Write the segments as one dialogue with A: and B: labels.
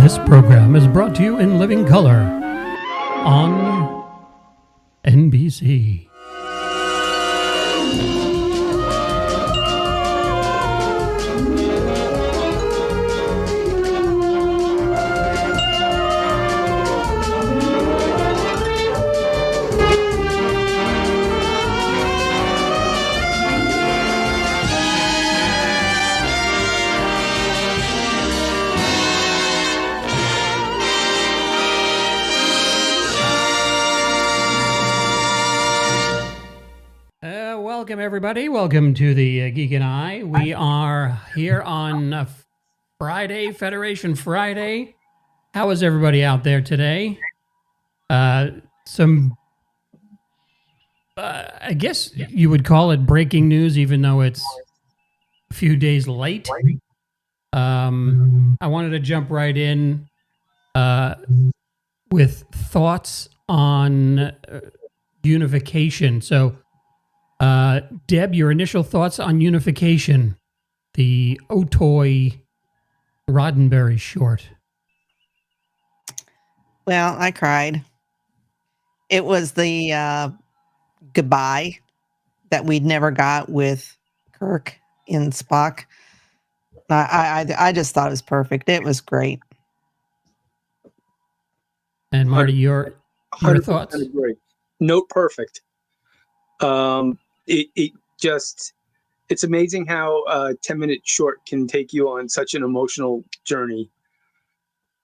A: This program is brought to you in living color on NBC. Welcome, everybody. Welcome to the Geek and I. We are here on Friday, Federation Friday. How is everybody out there today? I guess you would call it breaking news, even though it's a few days late. I wanted to jump right in with thoughts on Unification. So, Deb, your initial thoughts on Unification, the Otoy Roddenberry short.
B: Well, I cried. It was the goodbye that we'd never got with Kirk in Spock. I just thought it was perfect. It was great.
A: And Marty, your thoughts?
C: Agree. Note perfect. It's amazing how a 10-minute short can take you on such an emotional journey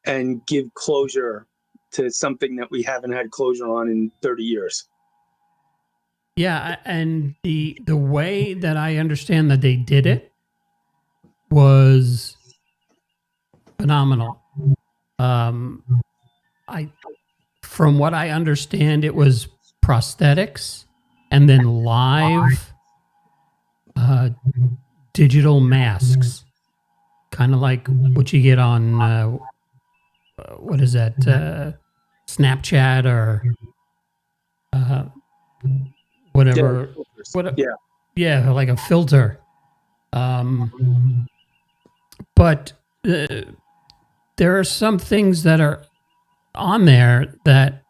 C: and give closure to something that we haven't had closure on in 30 years.
A: Yeah, and the way that I understand that they did it was phenomenal. From what I understand, it was prosthetics and then live digital masks, kind of like what you get on what is that, Snapchat or whatever. Yeah, like a filter. But there are some things that are on there that,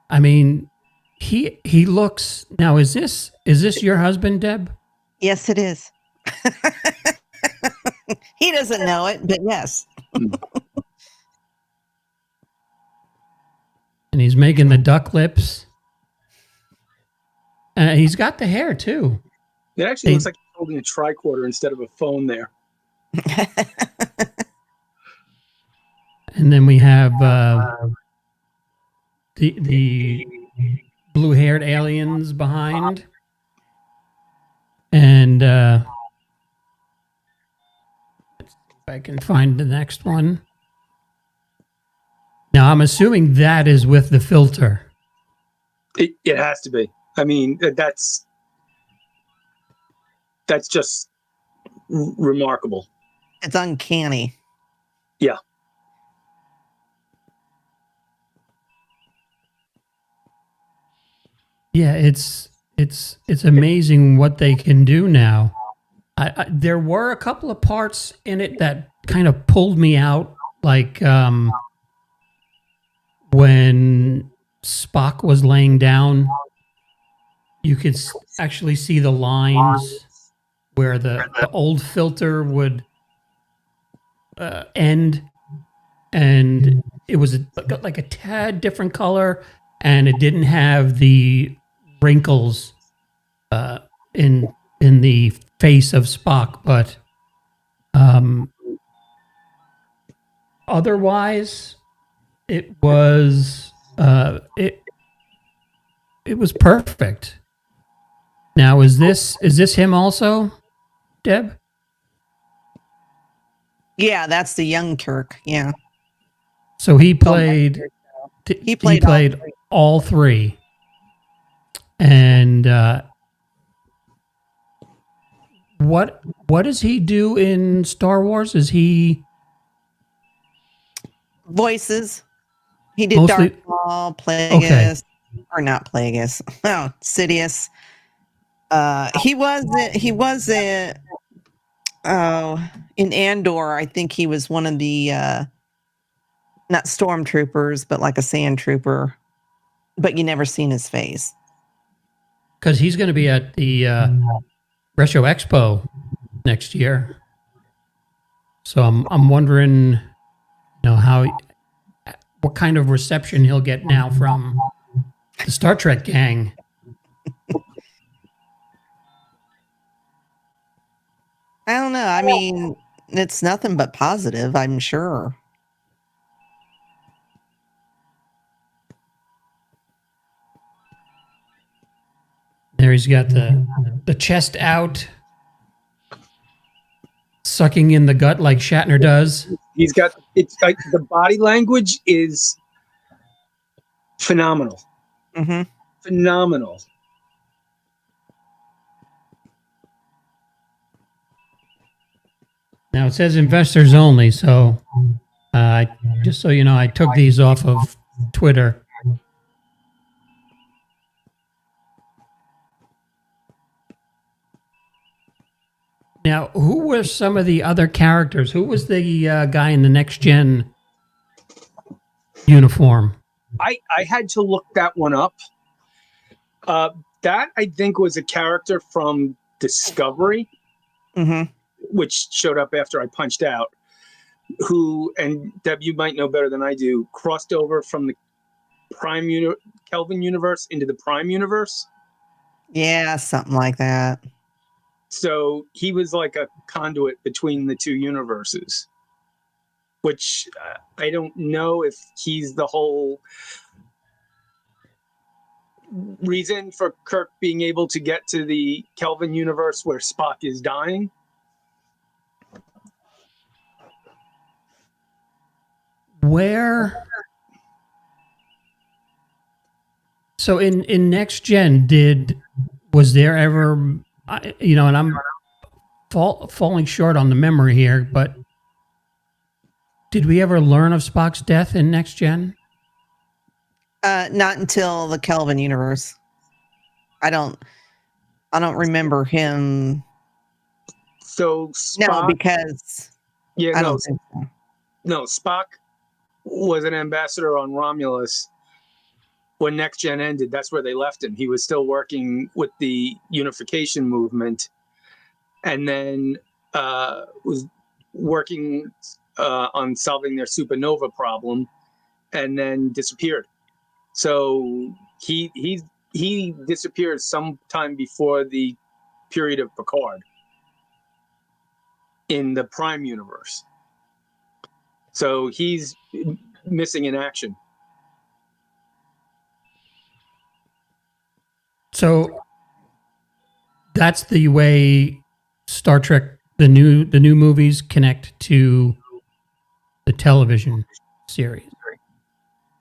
A: I mean, he looks now. Is this your husband, Deb?
B: Yes, it is. He doesn't know it, but yes.
A: And he's making the duck lips. He's got the hair too.
C: It actually looks like he's holding a tricorder instead of a phone there.
A: And then we have the blue-haired aliens behind. And let's see if I can find the next one. Now, I'm assuming that is with the filter.
C: It has to be. I mean, that's just remarkable.
B: It's uncanny.
C: Yeah.
A: Yeah, it's amazing what they can do now. There were a couple of parts in it that kind of pulled me out, like when Spock was laying down, you could actually see the lines where the old filter would end, and it was like a tad different color, and it didn't have the wrinkles in the face of Spock, but otherwise it was it was perfect. Now, is this him also, Deb?
B: Yeah, that's the young Kirk. Yeah.
A: So he played all three. And what does he do in Star Wars? Is he
B: voices? He did
A: mostly
B: Darth Maul, Plagueis, or not Plagueis. No, Sidious. He was in Andor. I think he was one of the not stormtroopers, but like a sand trooper. But you never seen his face.
A: Because he's going to be at the Retro Expo next year. So I'm wondering, what kind of reception he'll get now from the Star Trek gang.
B: I don't know. I mean, it's nothing but positive, I'm sure.
A: There he's got the chest out, sucking in the gut like Shatner does.
C: He's got it's like the body language is phenomenal.
B: Mm-hmm.
C: Phenomenal.
A: Now it says investors only, so just so you know, I took these off of Twitter. Now, who were some of the other characters? Who was the guy in the Next Gen uniform?
C: I had to look that one up. That I think was a character from Discovery,
B: Mm-hmm.
C: which showed up after I punched out. Who, and Deb, you might know better than I do, crossed over from the Kelvin universe into the Prime universe.
B: Yeah, something like that.
C: So he was like a conduit between the two universes, which I don't know if he's the whole reason for Kirk being able to get to the Kelvin universe where Spock is dying.
A: Where? So in Next Gen, was there ever, and I'm falling short on the memory here, but did we ever learn of Spock's death in Next Gen?
B: Not until the Kelvin universe. I don't remember him.
C: So Spock,
B: No, because I don't think so.
C: No, Spock was an ambassador on Romulus when Next Gen ended. That's where they left him. He was still working with the Unification movement, and then was working on solving their supernova problem, and then disappeared. So he disappeared sometime before the period of Picard in the Prime universe. So he's missing in action.
A: So that's the way Star Trek, the new movies connect to the television series.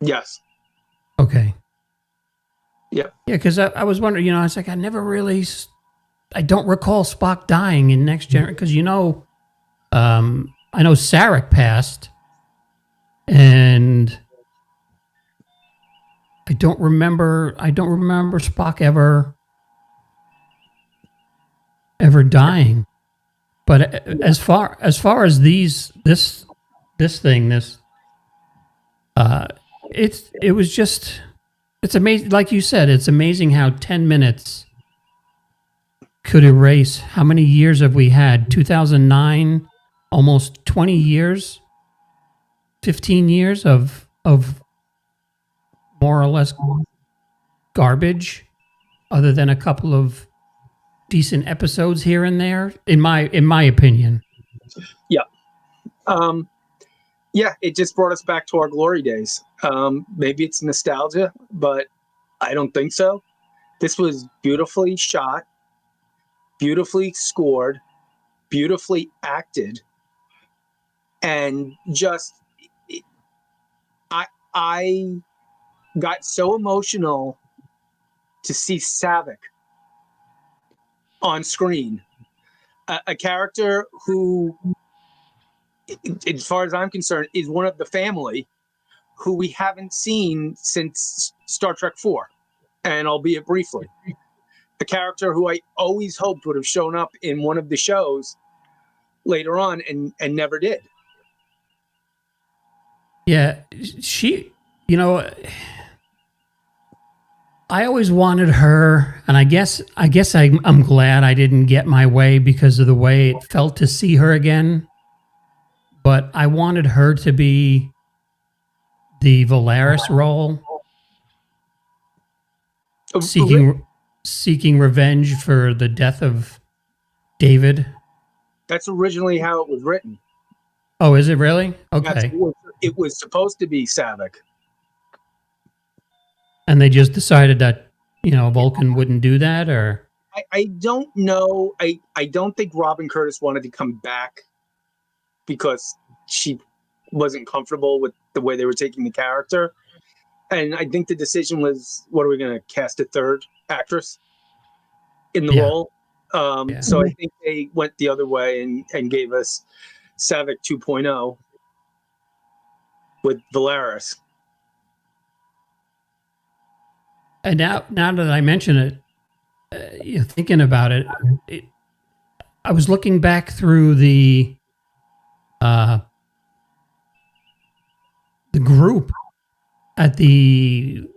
C: Yes.
A: Okay.
C: Yeah.
A: Yeah, because I was wondering, I was like, I don't recall Spock dying in Next Gen, because I know Sarek passed, and I don't remember Spock ever dying. But as far as this thing, it was just, it's amazing. Like you said, it's amazing how 10 minutes could erase how many years have we had? 2009, almost 20 years, 15 years of more or less garbage, other than a couple of decent episodes here and there, in my opinion.
C: Yeah, it just brought us back to our glory days. Maybe it's nostalgia, but I don't think so. This was beautifully shot, beautifully scored, beautifully acted, and just I got so emotional to see Saavik on screen, a character who, as far as I'm concerned, is one of the family who we haven't seen since Star Trek 4, and albeit briefly. A character who I always hoped would have shown up in one of the shows later on and never did.
A: Yeah, she, you know, I always wanted her, and I guess I'm glad I didn't get my way because of the way it felt to see her again. But I wanted her to be the Valaris role, seeking revenge for the death of David.
C: That's originally how it was written.
A: Oh, is it really? Okay.
C: It was supposed to be Savick.
A: And they just decided that, Vulcan wouldn't do that, or?
C: I don't know. I don't think Robin Curtis wanted to come back because she wasn't comfortable with the way they were taking the character. And I think the decision was, what are we going to cast a third actress in the role? So I think they went the other way and gave us Savick 2.0 with Valaris.
A: And now that I mention it, thinking about it, I was looking back through the group at the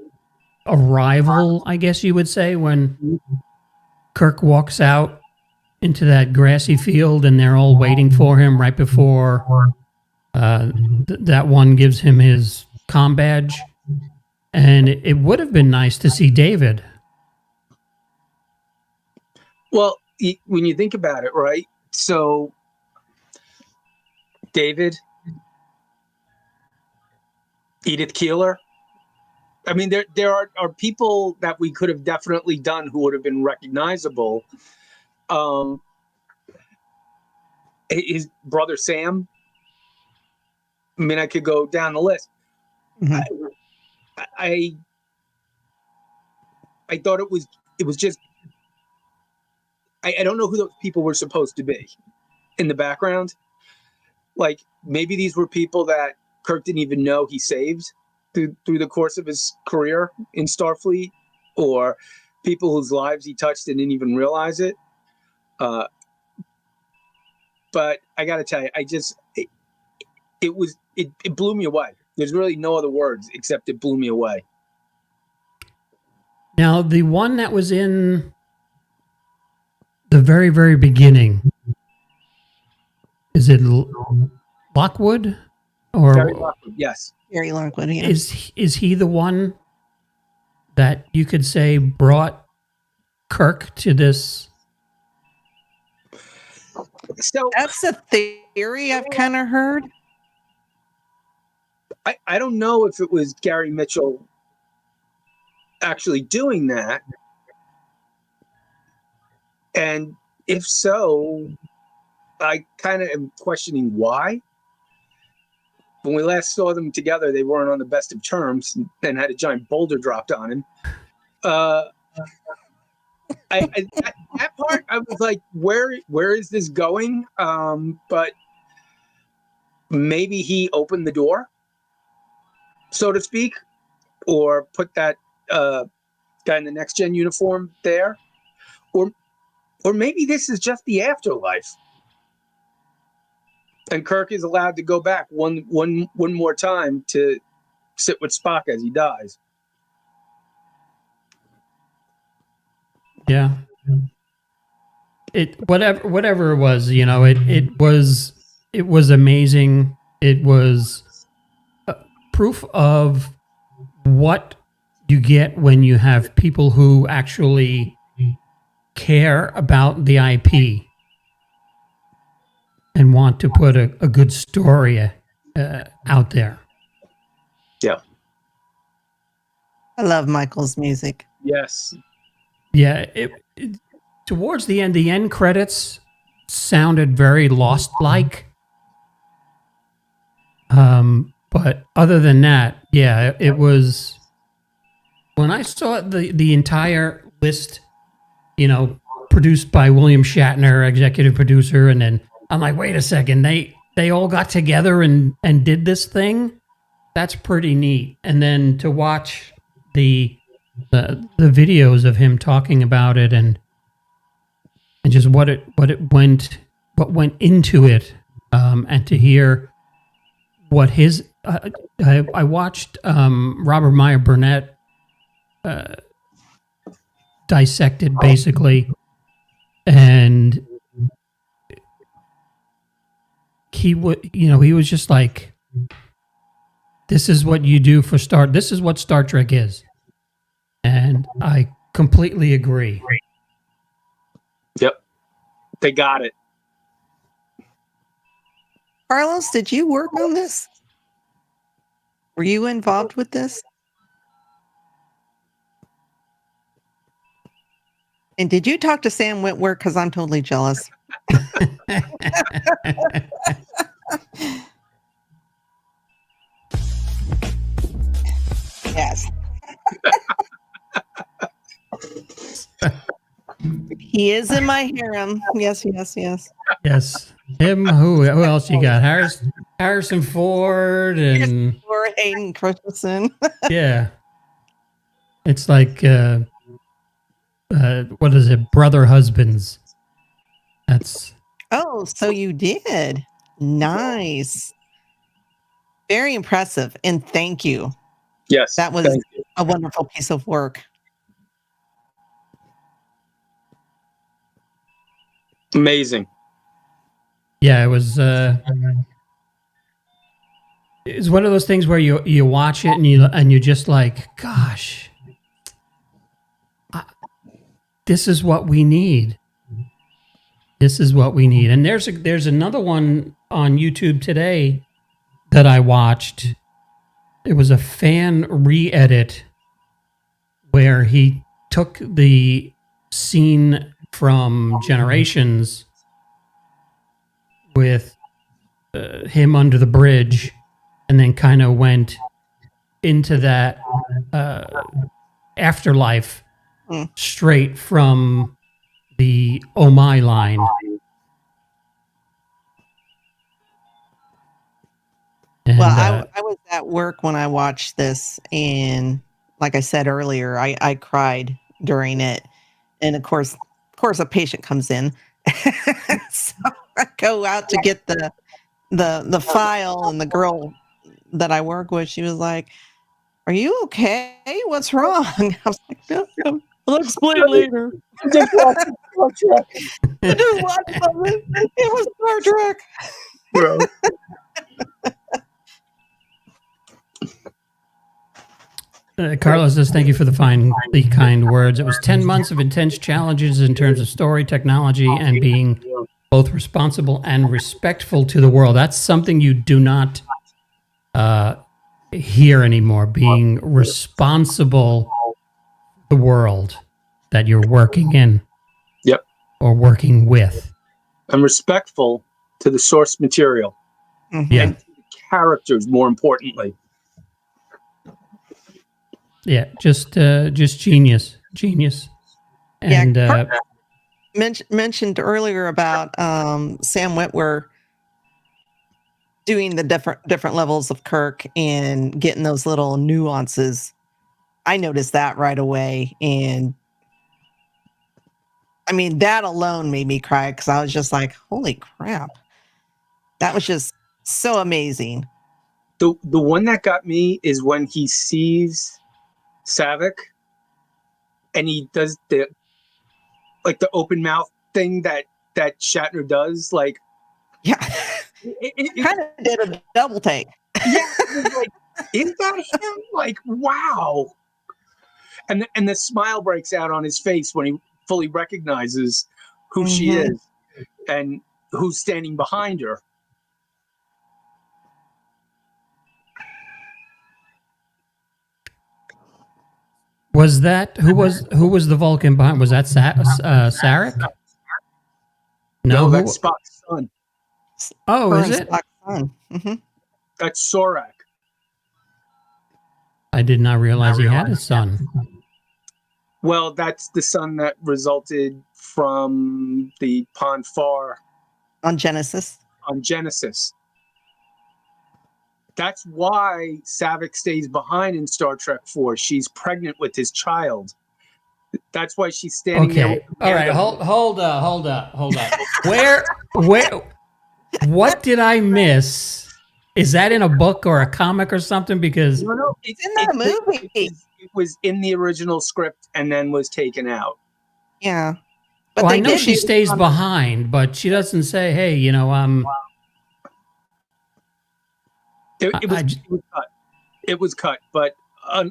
A: arrival, I guess you would say, when Kirk walks out into that grassy field and they're all waiting for him right before that one gives him his comm badge. And it would have been nice to see David.
C: Well, when you think about it, right? So David, Edith Keeler. I mean, there are people that we could have definitely done who would have been recognizable. His brother Sam. I mean, I could go down the list. Mm-hmm. I thought it was just. I don't know who those people were supposed to be in the background. Like, maybe these were people that Kirk didn't even know he saved through the course of his career in Starfleet, or people whose lives he touched and didn't even realize it. But I got to tell you, it blew me away. There's really no other words except it blew me away.
A: Now, the one that was in the very, very beginning, is it Lockwood? Or
C: Gary Lockwood, yes.
B: Gary Lockwood, yeah.
A: Is he the one that you could say brought Kirk to this?
B: So that's a theory I've kind of heard.
C: I don't know if it was Gary Mitchell actually doing that. And if so, I kind of am questioning why. When we last saw them together, they weren't on the best of terms and had a giant boulder dropped on him. That part, I was like, where is this going? But maybe he opened the door, so to speak, or put that guy in the next gen uniform there, or maybe this is just the afterlife, and Kirk is allowed to go back one more time to sit with Spock as he dies.
A: Yeah. Whatever it was, it was amazing. It was proof of what you get when you have people who actually care about the IP and want to put a good story out there.
C: Yeah.
B: I love Michael's music.
C: Yes.
A: Yeah. Towards the end credits sounded very Lost-like. But other than that, yeah, it was. When I saw the entire list, produced by William Shatner, executive producer, and then I'm like, wait a second, they all got together and did this thing? That's pretty neat. And then to watch the videos of him talking about it and just what went into it, and to hear what his I watched Robert Meyer Burnett dissect it basically, and he was just like, this is what you do for Star. This is what Star Trek is, and I completely agree.
C: Yep, they got it.
B: Carlos, did you work on this? Were you involved with this? And did you talk to Sam Witwer? Because I'm totally jealous. Yes. He is in my harem. Yes, yes, yes.
A: Yes. Him. Who else you got? Harrison Ford and
B: Or Hayden Christensen.
A: yeah. It's like what is it? Brother husbands. That's
B: Oh, so you did. Nice. Very impressive. And thank you.
C: Yes,
B: That was
C: thank you.
B: a wonderful piece of work.
C: Amazing.
A: yeah. It was. It's one of those things where you watch it and you're just like, gosh, this is what we need. This is what we need. And there's another one on YouTube today that I watched. It was a fan re-edit where he took the scene from Generations with him under the bridge and then kind of went into that afterlife straight from the "Oh My" line. And,
B: Well, I was at work when I watched this, and like I said earlier, I cried during it. And of course, a patient comes in, so I go out to get the file, and the girl that I work with, she was like, "Are you okay? What's wrong?" I was like, "No, I'll explain later." I just watched something. It was Star Trek.
C: Bro.
A: Carlos says, thank you for the kind words. It was 10 months of intense challenges in terms of story, technology, and being both responsible and respectful to the world. That's something you do not hear anymore, being responsible for the world that you're working in.
C: Yep.
A: Or working with.
C: And respectful to the source material.
B: Mm-hmm.
A: Yeah.
C: And to the characters, more importantly.
A: Yeah, just genius. And
B: Kirk mentioned earlier about Sam Witwer doing the different levels of Kirk and getting those little nuances. I noticed that right away, and I mean that alone made me cry because I was just like, "Holy crap!" That was just so amazing.
C: The one that got me is when he sees Savick and he does the open mouth thing that Shatner does. Like,
B: Yeah,
C: it
B: kind of did a double take.
C: yeah, it was like, is that him? Like, wow. And the smile breaks out on his face when he fully recognizes who she is and who's standing behind her.
A: was that who was the Vulcan behind? Was that Sarek?
C: No, that's Spock's son.
A: Oh,
B: Her
A: is
B: and
A: it?
B: Spock's son. Mm-hmm.
C: That's Sorak.
A: I did not realize he had a son.
C: Well, that's the son that resulted from the Pon farr
B: On Genesis.
C: on Genesis. That's why Savick stays behind in Star Trek 4. She's pregnant with his child. That's why she's standing there.
A: Okay. All right. Hold up. Where? What did I miss Is that in a book or a comic or something? Because
C: No,
B: It's in the movie.
C: It was in the original script and then was taken out.
B: Yeah. But
A: well, I
B: they
A: know
B: did
A: she
B: do
A: stays
B: some-
A: behind, but she doesn't say, "Hey,
C: It
A: I j-
C: was cut. It was cut, but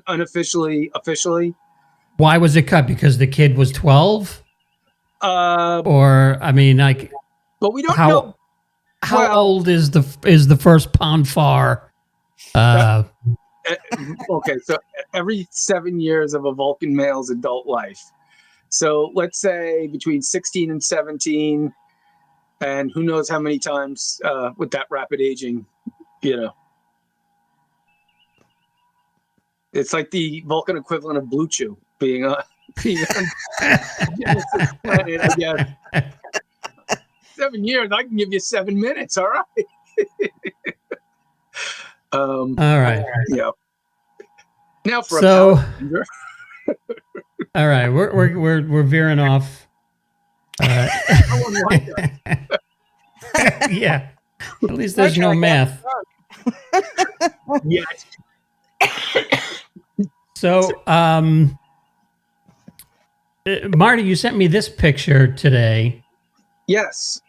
C: unofficially, officially,
A: why was it cut? Because the kid was 12, or I mean, like
C: but we don't
A: how
C: know.
A: how
C: well-
A: old is the first Ponfar?
C: Okay, so every 7 years of a Vulcan male's adult life. So let's say between 16 and 17, and who knows how many times with that rapid aging, It's like the Vulcan equivalent of Blue Chew being on Genesis planet, I guess. 7 years, I can give you 7 minutes, all right?
A: All right.
C: Yeah. Now for
A: So-
C: a power ranger.
A: All right, we're veering off.
C: I wouldn't like that.
A: Yeah. At least there's no math.
C: Yes.
A: So, Marty, you sent me this picture today.
C: Yes.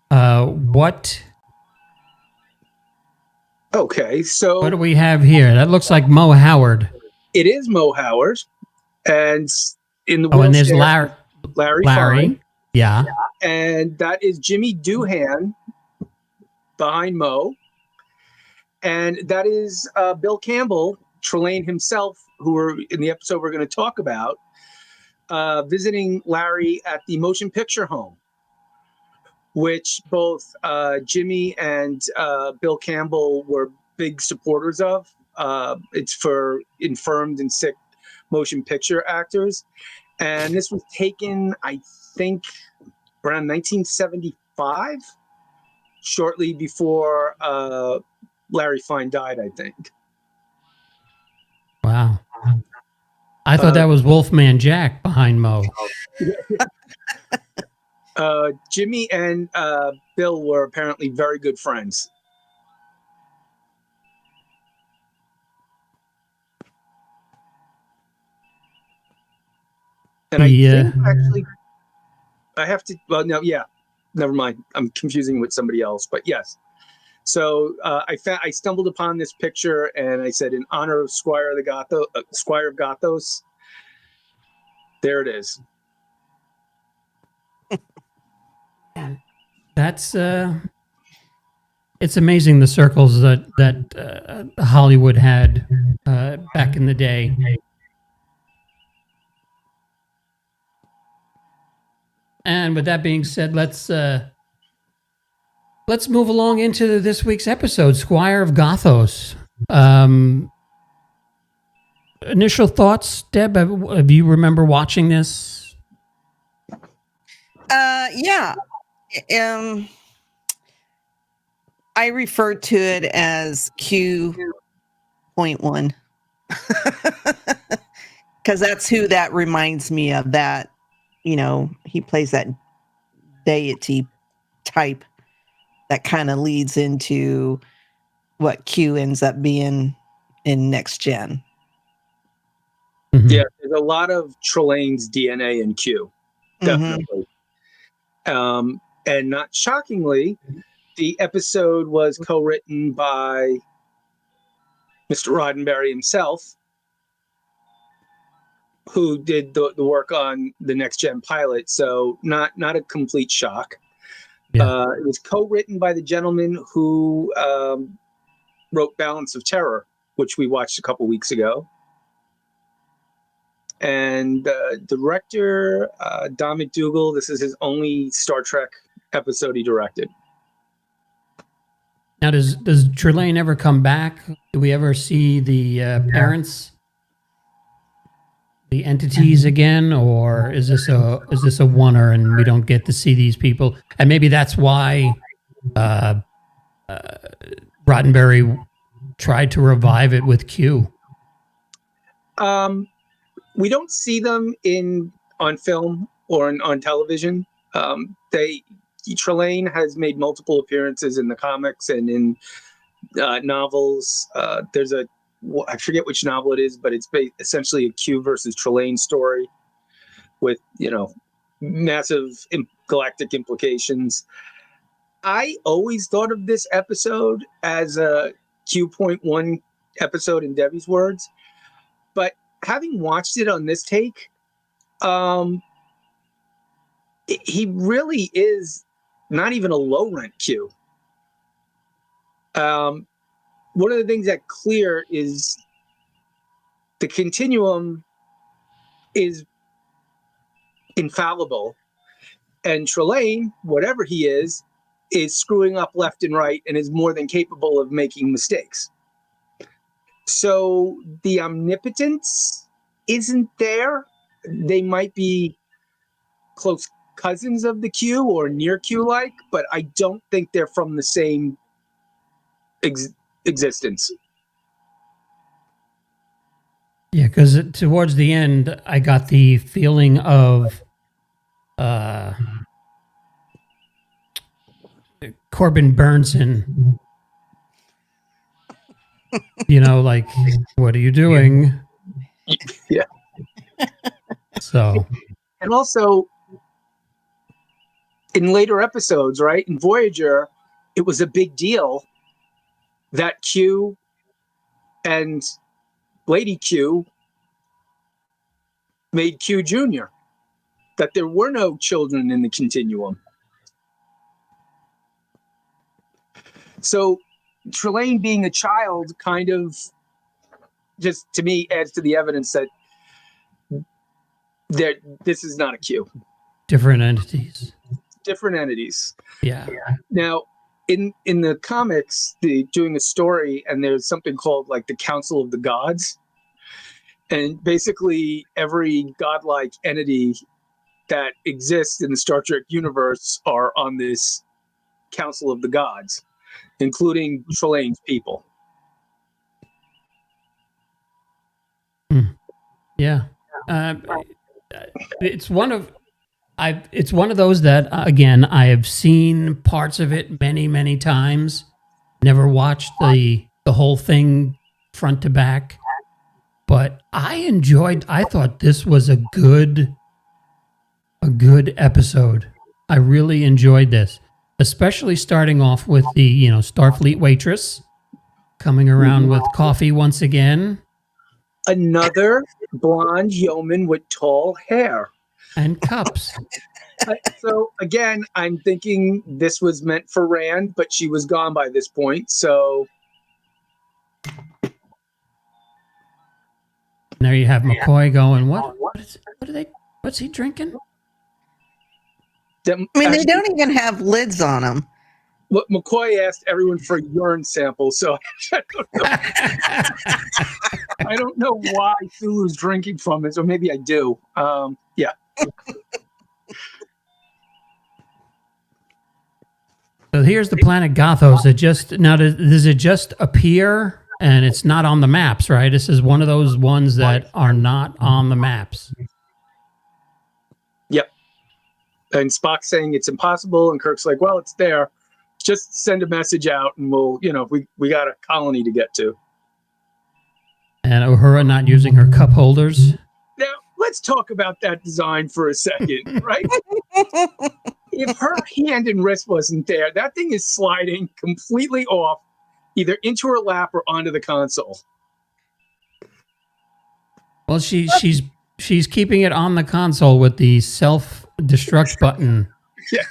A: What
C: Okay, so
A: do we have here? That looks like Mo Howard.
C: it is Mo Howard, and in the
A: Oh, and there's
C: wheelchair, Larry
A: Larry.
C: Fine,
A: Yeah.
C: and that is Jimmy Doohan behind Mo, and that is Bill Campbell, Trelane himself, who we're in the episode we're going to talk about, visiting Larry at the motion picture home, which both Jimmy and Bill Campbell were big supporters of. It's for infirmed and sick motion picture actors. And this was taken, I think, around 1975, shortly before Larry Fine died, I think.
A: Wow. I thought that was Wolfman Jack behind Mo.
C: Jimmy and Bill were apparently very good friends. And I think actually, I have to. Well, no, yeah, never mind. I'm confusing with somebody else, but yes. So I stumbled upon this picture, and I said, in honor of Squire of Gothos. There it is.
A: That's it's amazing the circles that Hollywood had back in the day. And with that being said, let's move along into this week's episode, Squire of Gothos. Initial thoughts, Deb? Have you remember watching this?
B: Yeah. I referred to it as Q.1 because that's who that reminds me of. That, he plays that deity type that kind of leads into what Q ends up being in Next Gen.
A: Mhm.
C: Yeah, there's a lot of Trelane's DNA in Q, definitely. And not shockingly, the episode was co-written by Mr. Roddenberry himself, who did the work on the Next Gen pilot. So not a complete shock.
A: Yeah.
C: It was co-written by the gentleman who wrote Balance of Terror, which we watched a couple weeks ago. And director, Don McDougall, this is his only Star Trek episode he directed.
A: Now, does Trelane ever come back? Do we ever see the parents, the entities again, or is this a oneer and we don't get to see these people? And maybe that's why Roddenberry tried to revive it with Q.
C: We don't see them on film or on television. Trelane has made multiple appearances in the comics and in novels. There's I forget which novel it is, but it's essentially a Q versus Trelane story with, massive galactic implications. I always thought of this episode as a Q.1 episode in Debbie's words, but having watched it on this take, he really is not even a low rent Q. One of the things that's clear is the continuum is infallible, and Trelane, whatever he is screwing up left and right and is more than capable of making mistakes. So the omnipotence isn't there. They might be close cousins of the Q or near Q-like, but I don't think they're from the same existence.
A: Yeah, because towards the end, I got the feeling of Corbin Burnson. Like, what are you doing?
C: Yeah.
A: So.
C: And also, in later episodes, right, in Voyager, it was a big deal that Q and Lady Q made Q Jr., that there were no children in the continuum. So Trelane being a child kind of just, to me, adds to the evidence that this is not a Q.
A: Different entities.
C: Different entities.
A: Yeah.
C: Now, in the comics, doing a story, and there's something called like the Council of the Gods. And basically every godlike entity that exists in the Star Trek universe are on this Council of the Gods, including Trelane's people.
A: Yeah. It's one of those that, again, I have seen parts of it many, many times. Never watched the whole thing front to back, but I thought this was a good episode. I really enjoyed this, especially starting off with the, Starfleet waitress coming around with coffee once again.
C: Another blonde yeoman with tall hair.
A: And cups.
C: So again, I'm thinking this was meant for Rand, but she was gone by this point. So
A: there you have McCoy going, what's he drinking?
B: I mean, they don't even have lids on them.
C: McCoy asked everyone for a urine sample, so I don't know why Sulu's drinking from it, so maybe I do. Yeah.
A: So here's the planet Gothos. Does it just appear and it's not on the maps, right? This is one of those ones that are not on the maps.
C: Yep. And Spock's saying it's impossible, and Kirk's like, well, it's there. Just send a message out and we'll, we got a colony to get to.
A: And Uhura not using her cup holders.
C: Now, let's talk about that design for a second, right? If her hand and wrist wasn't there, that thing is sliding completely off, either into her lap or onto the console.
A: Well, she's keeping it on the console with the self-destruct button.
C: Yeah.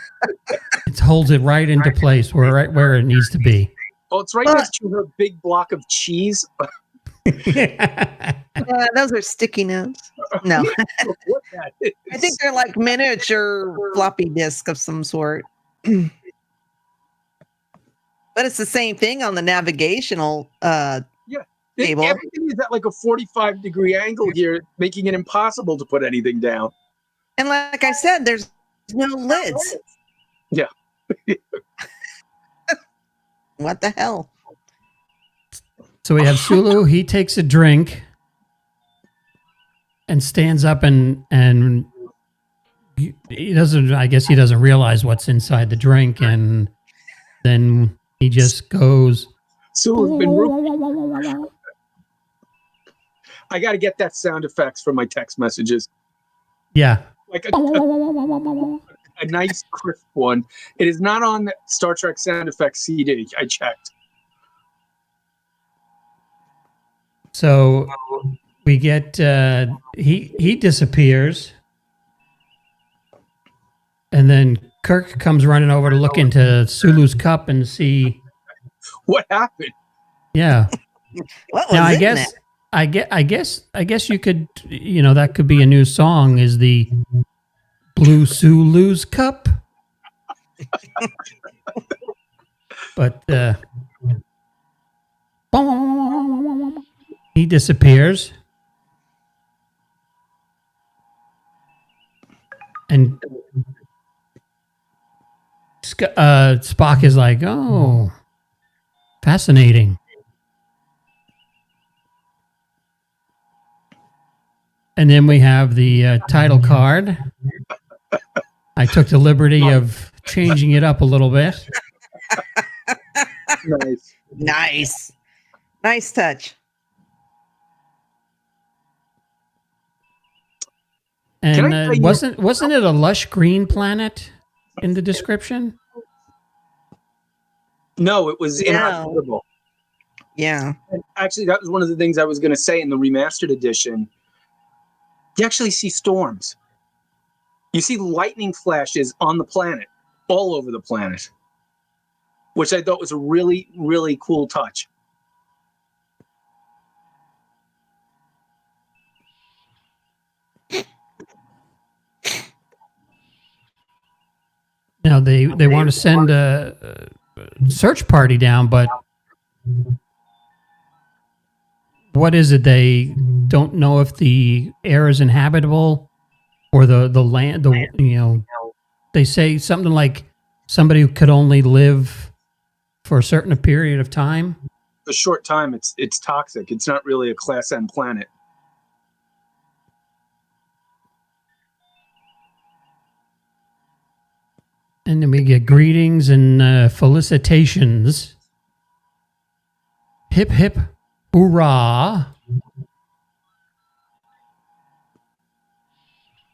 A: It holds it right into place, right where it needs to be.
C: Oh, it's right next to her big block of cheese.
B: Those are sticky notes. No. I think they're like miniature floppy disk of some sort. But it's the same thing on the navigational table.
C: Everything is at like a 45-degree angle here, making it impossible to put anything down.
B: And like I said, there's no lids.
C: Yeah.
B: What the hell?
A: So we have Sulu. He takes a drink and stands up and he doesn't. I guess he doesn't realize what's inside the drink, and then he just goes.
C: Sulu's been rude. I got to get that sound effects from my text messages.
A: Yeah.
C: Like a nice crisp one. It is not on the Star Trek sound effects CD. I checked.
A: So we get he disappears, and then Kirk comes running over to look into Sulu's cup and see
C: What happened?
A: Yeah.
B: What was
A: Now
B: in that?
A: I guess you could, that could be a new song, is the Blue Sulu's cup. But he disappears. And Spock is like, oh, fascinating. And then we have the title card. I took the liberty of changing it up a little bit.
C: Nice.
B: Nice touch.
A: And wasn't it a lush green planet in the description?
C: No, it was inhospitable.
B: Yeah.
C: And actually, that was one of the things I was going to say in the remastered edition. You actually see storms. You see lightning flashes on the planet, all over the planet, which I thought was a really, really cool touch.
A: Now they want to send a search party down, but what is it? They don't know if the air is inhabitable or the land. They say something like somebody who could only live for a certain period of time.
C: A short time. It's toxic. It's not really a Class M planet.
A: And then we get greetings and felicitations. Hip hip hoorah.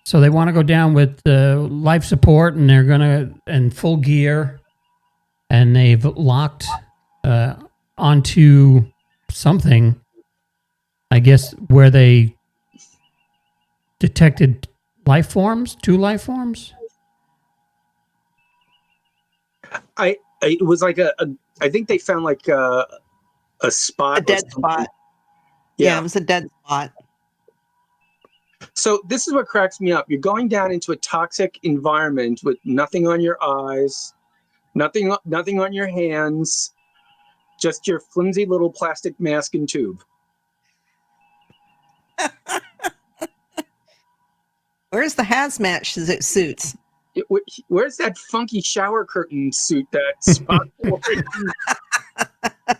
A: So they want to go down with life support, and they're in full gear, and they've locked onto something, I guess, where they detected life forms, 2 life forms.
C: It was like I think they found like a spot.
B: A dead spot. Yeah, it was a dead spot.
C: So this is what cracks me up. You're going down into a toxic environment with nothing on your eyes, nothing on your hands, just your flimsy little plastic mask and tube.
B: Where's the hazmat suits?
C: Where's that funky shower curtain suit that Spock wore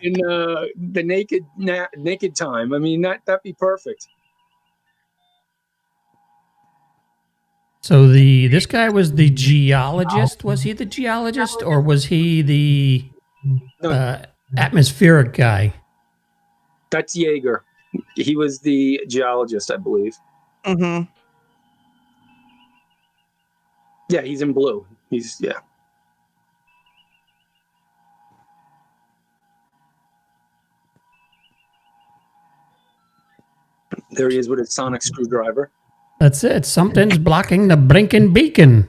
C: in the naked time? I mean, that'd be perfect.
A: So this guy was the geologist. Was he the geologist, or was he the atmospheric guy?
C: That's Yeager. He was the geologist, I believe.
B: Mm-hmm.
C: Yeah, he's in blue. There he is with his sonic screwdriver.
A: That's it. Something's blocking the blinking beacon.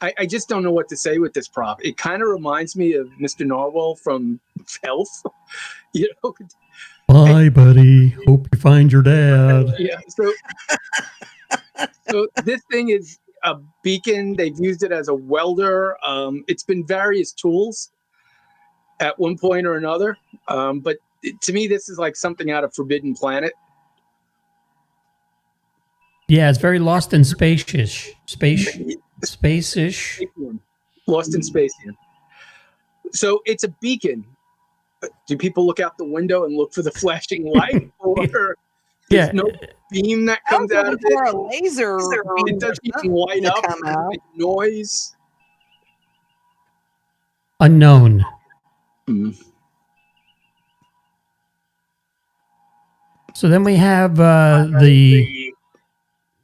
C: I just don't know what to say with this prop. It kind of reminds me of Mr. Narwhal from Elf.
A: Bye, buddy. Hope you find your dad.
C: Yeah. So this thing is a beacon. They've used it as a welder. It's been various tools at one point or another. But to me, this is like something out of Forbidden Planet.
A: Yeah, it's very Lost in Space-ish. Space-ish.
C: Lost in Space. So it's a beacon. Do people look out the window and look for the flashing light, or there's no beam that comes out of it?
B: A laser.
C: It doesn't even light up. Make noise.
A: unknown.
C: Mm.
A: So then we have the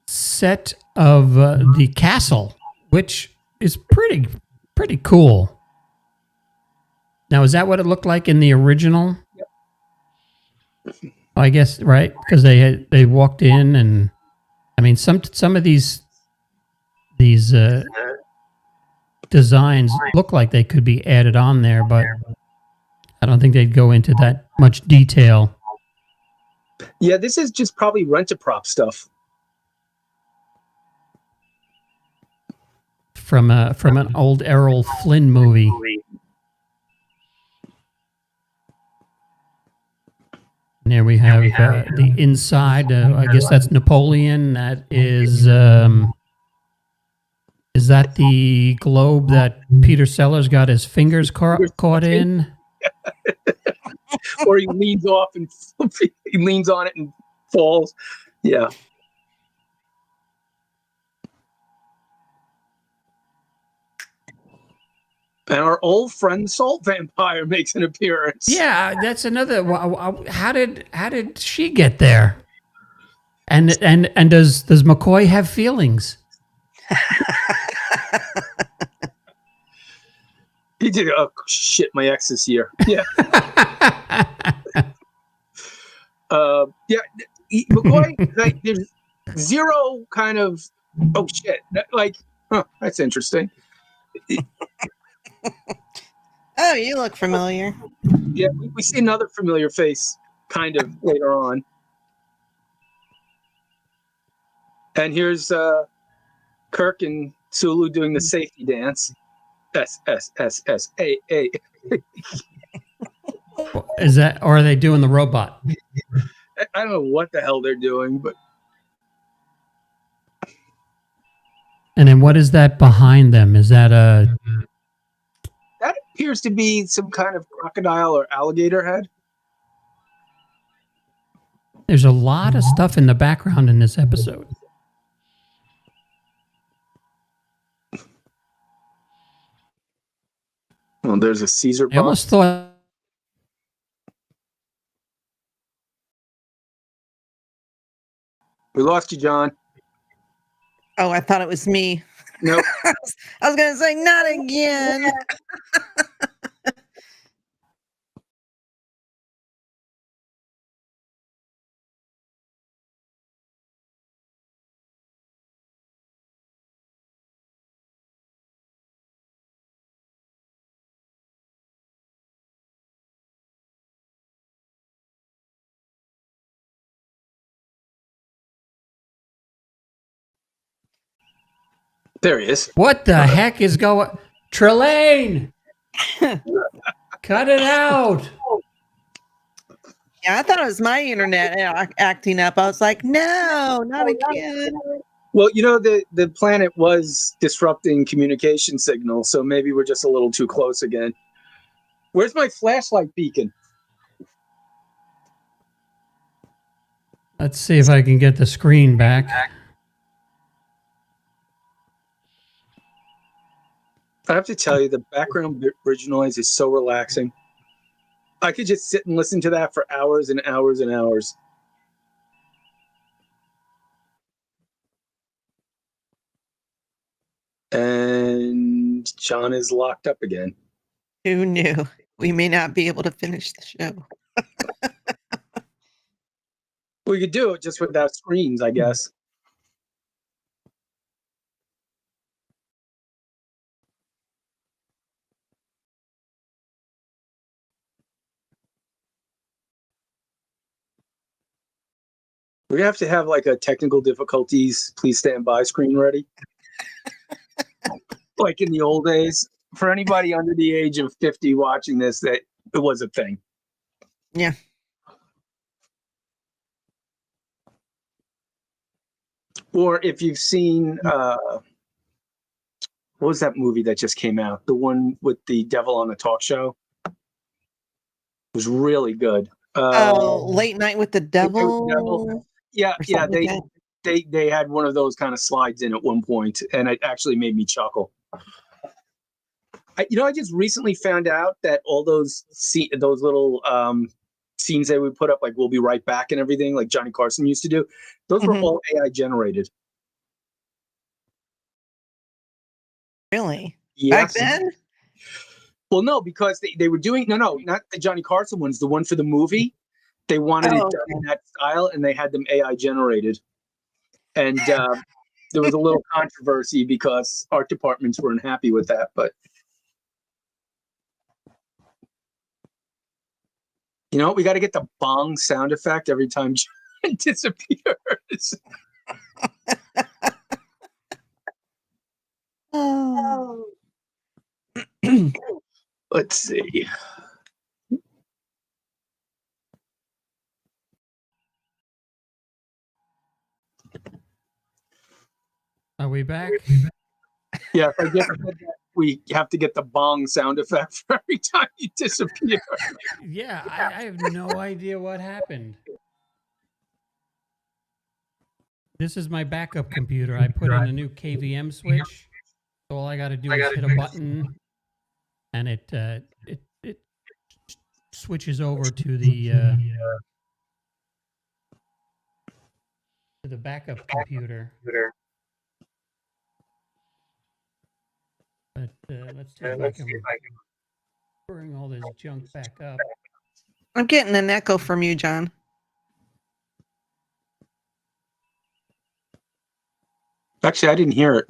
A: set of the castle, which is pretty cool. Now, is that what it looked like in the original? I guess, right? Because they walked in, and I mean some of these designs look like they could be added on there, but I don't think they'd go into that much detail.
C: Yeah, this is just probably rent-a-prop stuff.
A: From an old Errol Flynn movie. And there we have the inside. I guess that's Napoleon. That is that the globe that Peter Sellers got his fingers caught in?
C: Or he leans off and he leans on it and falls. Yeah. And our old friend Salt Vampire makes an appearance.
A: Yeah, that's another. How did she get there? And does McCoy have feelings?
C: He did. Oh shit! My ex is here. Yeah. Yeah. McCoy, like, there's zero kind of. Oh shit! Like, huh? That's interesting.
B: Oh, you look familiar.
C: Yeah, we see another familiar face kind of later on. And here's Kirk and Sulu doing the safety dance. S S S S A A.
A: Is that, or are they doing the robot?
C: I don't know what the hell they're doing, but.
A: And then what is that behind them? Is that a?
C: That appears to be some kind of crocodile or alligator head.
A: There's a lot of stuff in the background in this episode.
C: Well, there's a Caesar box.
A: I almost thought.
C: We lost you, John.
B: Oh, I thought it was me.
C: Nope.
B: I was going to say, not again.
C: There he is.
A: What the heck is going? Trelane, cut it out.
B: Yeah, I thought it was my internet acting up. I was like, no, not again.
C: Well, you know, the planet was disrupting communication signals, so maybe we're just a little too close again. Where's my flashlight beacon?
A: Let's see if I can get the screen back.
C: I have to tell you, the background bridge noise is so relaxing. I could just sit and listen to that for hours and hours and hours. And John is locked up again.
B: Who knew? We may not be able to finish the show.
C: We could do it just without screens, I guess. We have to have like a technical difficulties, please stand by screen ready. Like in the old days. For anybody under the age of 50 watching this, that it was a thing.
B: Yeah.
C: Or if you've seen, what was that movie that just came out? The one with the devil on the talk show? It was really good.
B: Late Night with the Devil.
C: Yeah,
B: or
C: yeah.
B: something like that.
C: They had one of those kind of slides in at one point, and it actually made me chuckle. I just recently found out that all those little scenes they would put up, like "We'll be right back" and everything, like Johnny Carson used to do, those were all AI generated.
B: Really?
C: Yes.
B: Back then?
C: Well, no, because they were doing not the Johnny Carson ones, the one for the movie. They wanted it done in that style, and they had them AI generated. And there was a little controversy because art departments weren't happy with that. But we got to get the bong sound effect every time John disappears.
B: Oh.
C: Let's see.
A: Are we back?
C: Yeah, I guess we have to get the bong sound effect for every time you disappear.
A: Yeah, I have no idea what happened. This is my backup computer. I put in a new KVM switch. So all I got to do is hit a button, and it switches over to the backup computer. But let's see if I can bring all this junk back up.
B: I'm getting an echo from you, John.
C: Actually, I didn't hear it.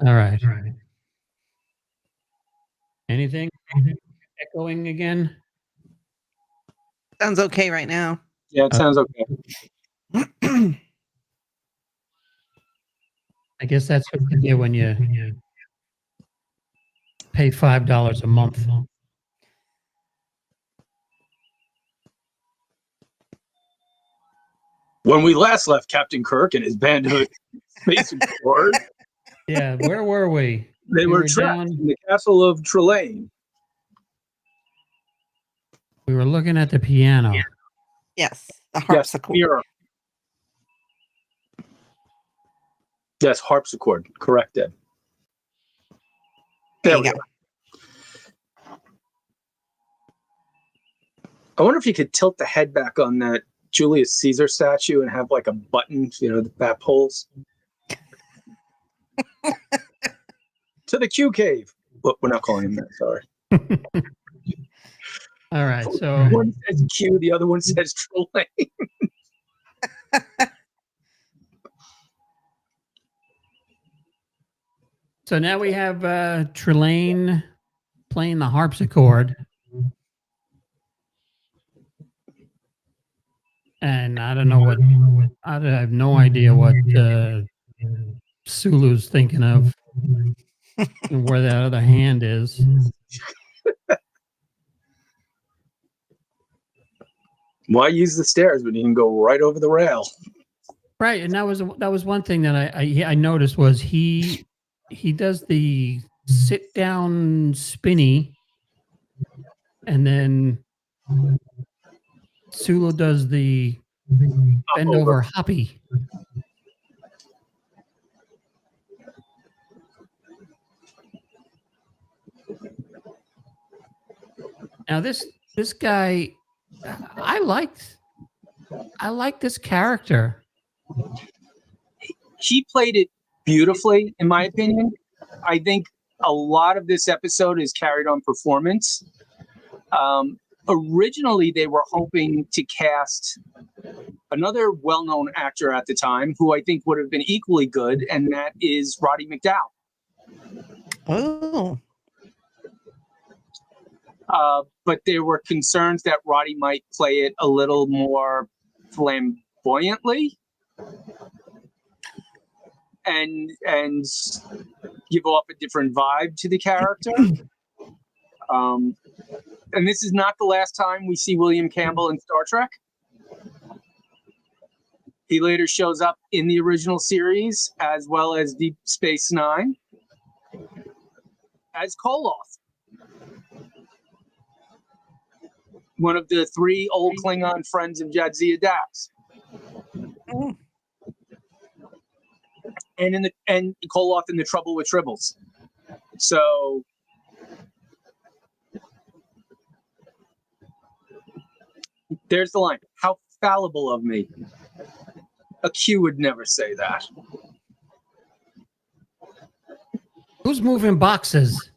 A: All right. Anything echoing again?
B: Sounds okay right now.
C: Yeah, it sounds okay.
A: I guess that's what you get when you pay $5 a month.
C: When we last left Captain Kirk and his band of space explorers,
A: Yeah, where were we?
C: they were trapped
A: down
C: in the castle of Trelane.
A: We were looking at the piano.
B: Yes, the harpsichord.
C: Yes, yes, harpsichord. Correct, Ed.
B: There you go.
C: I wonder if you could tilt the head back on that Julius Caesar statue and have like a button, the bat holes. To the Q cave. But we're not calling him that, sorry.
A: All right, so
C: one says Q, the other one says Trelane.
A: So now we have Trelane playing the harpsichord. And I don't know what, I have no idea what Sulu's thinking of and where that other hand is.
C: Why use the stairs when you can go right over the rail?
A: Right, and that was one thing that I noticed was he does the sit down spinny, and then Sulu does the bend over hoppy. Now this guy, I liked this character.
C: He played it beautifully, in my opinion. I think a lot of this episode is carried on performance. Originally, they were hoping to cast another well-known actor at the time, who I think would have been equally good, and that is Roddy McDowall.
B: Oh.
C: But there were concerns that Roddy might play it a little more flamboyantly and give off a different vibe to the character. And this is not the last time we see William Campbell in Star Trek. He later shows up in the original series, as well as Deep Space Nine, as Koloth. one of the 3 old Klingon friends of Jadzia Dax.
B: Mm.
C: And Koloth in The Trouble with Tribbles. So there's the line. How fallible of me. A Q would never say that.
A: Who's moving boxes?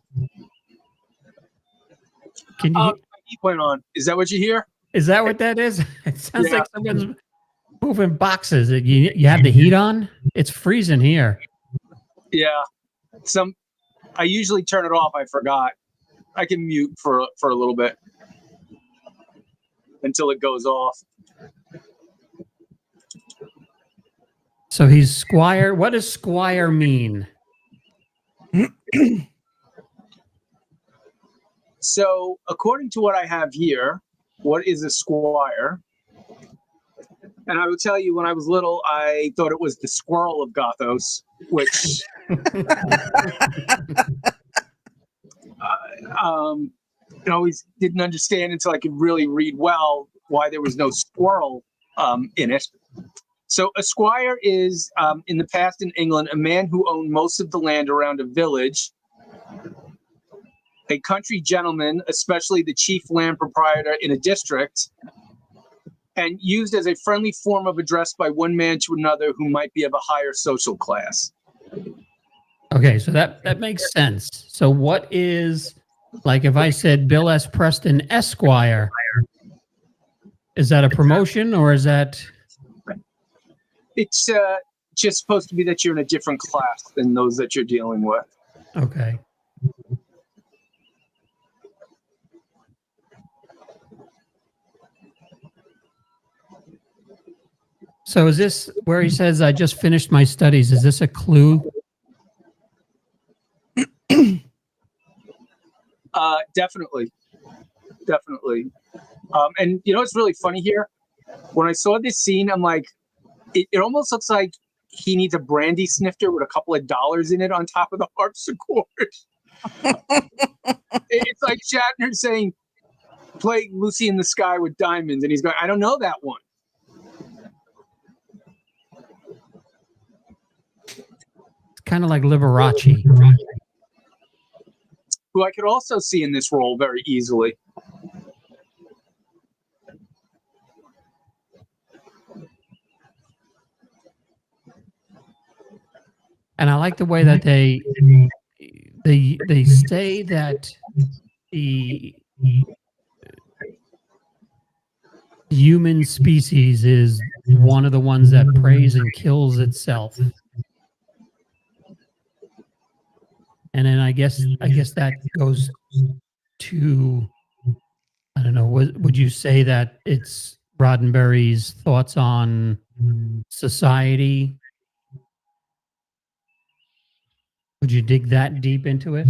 A: Can you?
C: Heat went on. Is that what you hear?
A: Is that what that is? It sounds
C: Yeah.
A: like someone's moving boxes. You have the heat on? It's freezing here.
C: Yeah. I usually turn it off. I forgot. I can mute for a little bit until it goes off.
A: So he's Squire. What does Squire mean?
C: So, according to what I have here, what is a squire? And I will tell you, when I was little, I thought it was the Squirrel of Gothos, which I always didn't understand until I could really read well why there was no squirrel in it. So a squire is, in the past in England, a man who owned most of the land around a village. A country gentleman, especially the chief land proprietor in a district, and used as a friendly form of address by one man to another who might be of a higher social class.
A: Okay, so that makes sense. So what is, like if I said Bill S. Preston Esquire, is that a promotion or is that?
C: It's just supposed to be that you're in a different class than those that you're dealing with.
A: Okay. So is this where he says, I just finished my studies? Is this a clue?
C: Definitely. And you know what's really funny here? When I saw this scene, I'm like, it almost looks like he needs a brandy snifter with a couple of dollars in it on top of the harpsichord. It's like Shatner saying, play Lucy in the Sky with Diamonds. And he's going, I don't know that one.
A: It's kind of like Liberace.
C: Who I could also see in this role very easily.
A: And I like the way that they say that the human species is one of the ones that preys and kills itself. And then I guess that goes to, I don't know, would you say that it's Roddenberry's thoughts on society? Would you dig that deep into it?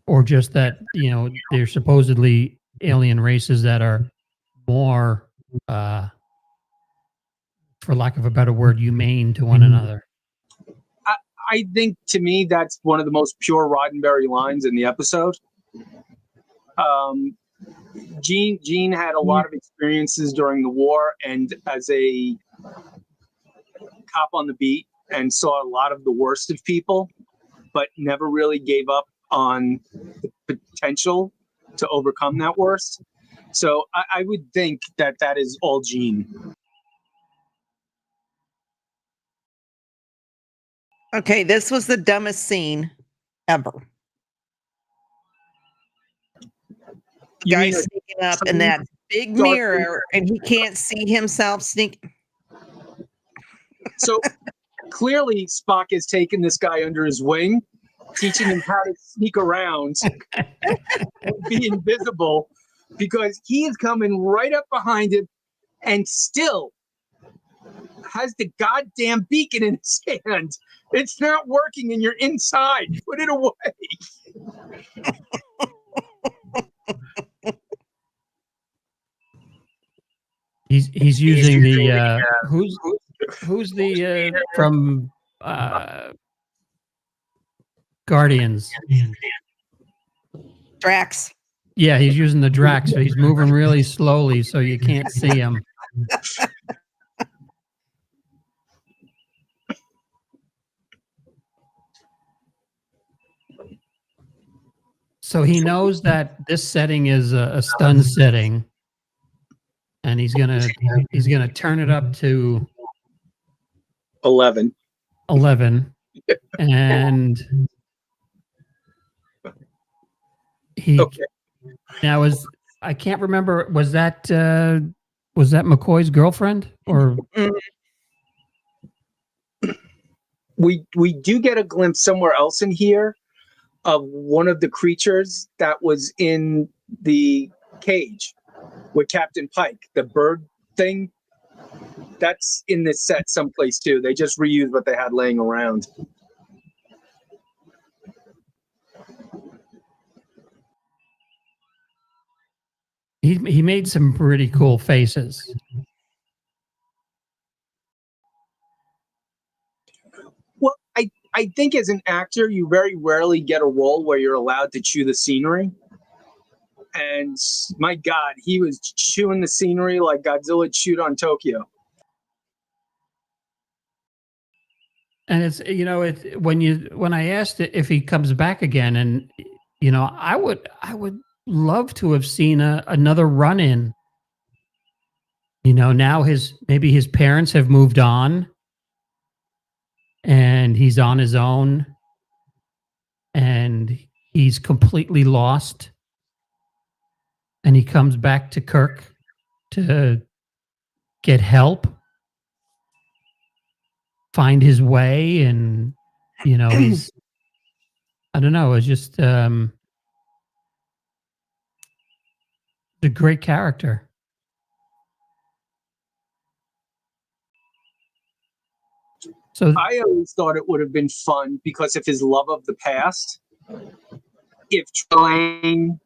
A: Or just that, you know, they're supposedly alien races that are more, for lack of a better word, humane to one another?
C: I think, to me, that's one of the most pure Roddenberry lines in the episode. Gene had a lot of experiences during the war and as a cop on the beat, and saw a lot of the worst of people, but never really gave up on the potential to overcome that worst. So I would think that that is all Gene.
B: Okay, this was the dumbest scene ever. The guy sneaking up in that big mirror, and he can't see himself sneak.
C: So clearly Spock has taken this guy under his wing, teaching him how to sneak around and be invisible, because he is coming right up behind him and still has the goddamn beacon in his hand. It's not working and you're inside. Put it away.
A: He's using the who's the from Guardians?
B: Drax.
A: Yeah, he's using the Drax, so he's moving really slowly so you can't see him. So he knows that this setting is a stun setting, and he's gonna turn it up to
C: 11.
A: 11, and he
C: Okay.
A: now is I can't remember, was that McCoy's girlfriend or
C: We do get a glimpse somewhere else in here of one of the creatures that was in the cage with Captain Pike, the bird thing. That's in this set someplace too. They just reused what they had laying around.
A: he made some pretty cool faces.
C: Well, I think as an actor, you very rarely get a role where you're allowed to chew the scenery. And my God, he was chewing the scenery like Godzilla chewed on Tokyo.
A: And it's when I asked it if he comes back again, and I would love to have seen another run in. Now maybe his parents have moved on, and he's on his own, and he's completely lost, and he comes back to Kirk to get help, find his way, and he's I don't know, it's just a great character. So
C: I always thought it would have been fun because of his love of the past. If Trelane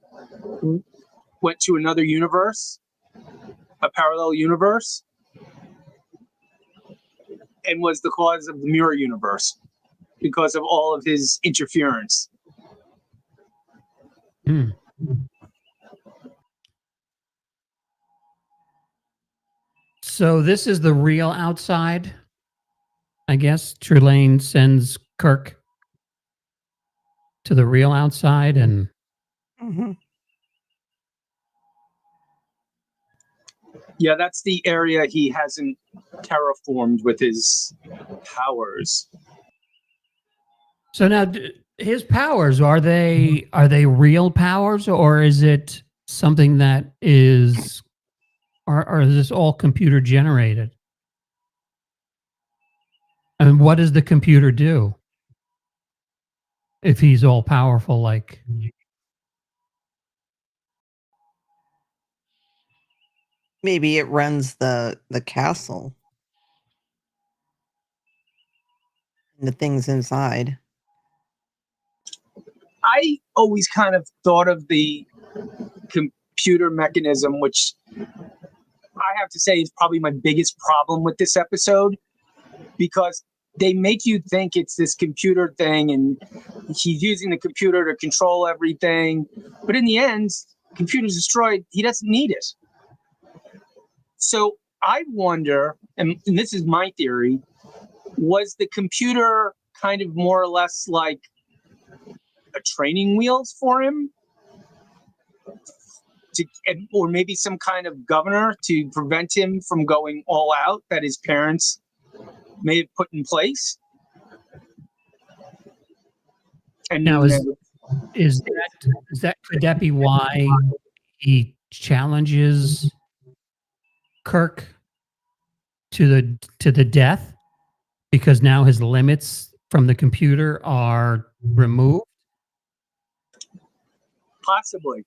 C: went to another universe, a parallel universe, and was the cause of the mirror universe because of all of his interference.
A: So this is the real outside, I guess. Trelane sends Kirk to the real outside, and
C: Yeah, that's the area he hasn't terraformed with his powers.
A: so now his powers, are they real powers, or is it something that is, or is this all computer generated? I mean, what does the computer do if he's all powerful? Like,
B: Maybe it runs the castle and the things inside.
C: I always kind of thought of the computer mechanism, which I have to say is probably my biggest problem with this episode, because they make you think it's this computer thing and he's using the computer to control everything. But in the end, computer's destroyed. He doesn't need it. So I wonder, and this is my theory, was the computer kind of more or less like a training wheels for him? Or maybe some kind of governor to prevent him from going all out that his parents may have put in place. And
A: now is that could that be why he challenges Kirk to the death, because now his limits from the computer are removed?
C: possibly,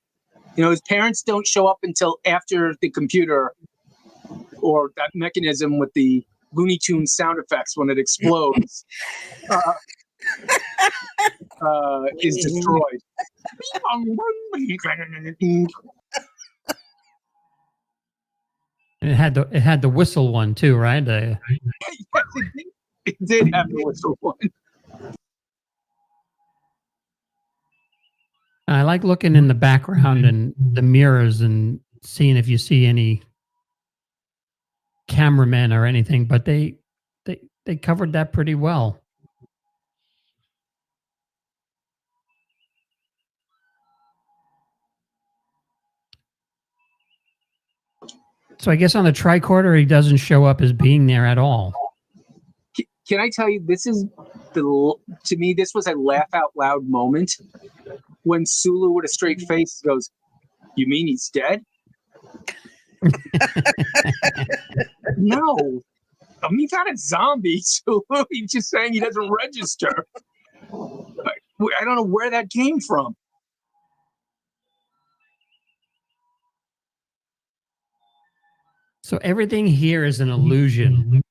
C: his parents don't show up until after the computer or that mechanism with the Looney Tunes sound effects when it explodes is destroyed.
A: And it had the whistle one too, right?
C: Yes, it did have the whistle one.
A: I like looking in the background and the mirrors and seeing if you see any cameramen or anything, but they covered that pretty well. So I guess on the tricorder, he doesn't show up as being there at all.
C: Can I tell you, this is to me, this was a laugh out loud moment when Sulu with a straight face goes, "You mean he's dead?" No. I mean, he's not a zombie, Sulu. He's just saying he doesn't register. I don't know where that came from.
A: So everything here is an illusion.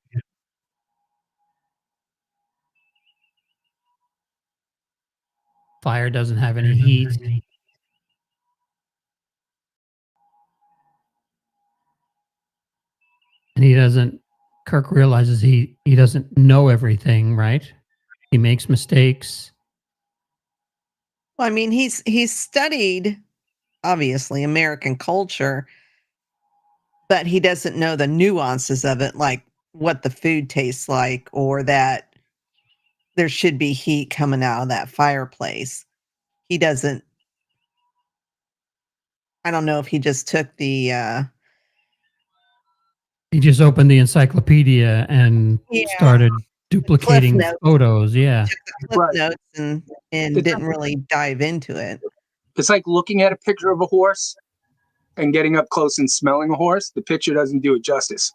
A: Fire doesn't have any heat. And he doesn't, Kirk realizes he doesn't know everything, right? He makes mistakes.
B: Well, I mean, he's studied obviously American culture, but he doesn't know the nuances of it, like what the food tastes like, or that there should be heat coming out of that fireplace. He doesn't. I don't know if he just took the
A: He just opened the encyclopedia and started duplicating
B: Cliff notes.
A: photos. Yeah.
B: Took the cliff
C: Right.
B: notes and
C: It's
B: didn't really dive into it.
C: It's like looking at a picture of a horse and getting up close and smelling a horse. The picture doesn't do it justice.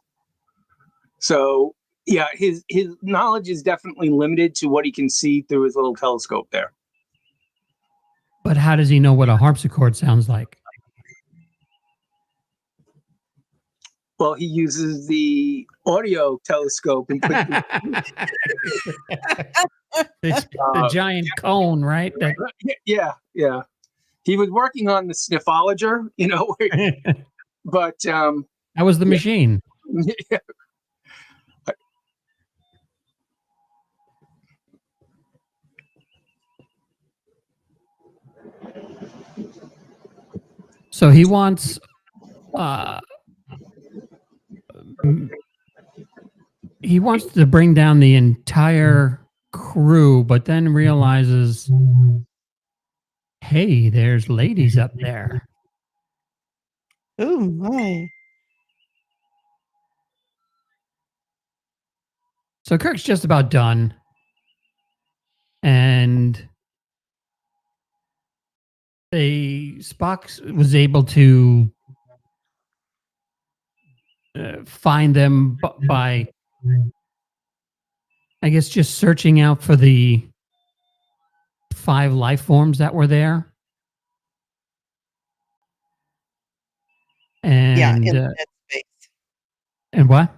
C: So yeah, his knowledge is definitely limited to what he can see through his little telescope there.
A: But how does he know what a harpsichord sounds like?
C: Well, he uses the audio telescope and puts
A: the giant cone, right?
C: yeah. He was working on the sniffologer, but
A: That was the machine.
C: yeah.
A: So he wants to bring down the entire crew, but then realizes, hey, there's ladies up there.
B: Oh my.
A: So Kirk's just about done. And Spock was able to find them by, I guess, just searching out for the 5 life forms that were there. And
B: Yeah, in the dead space.
A: And what?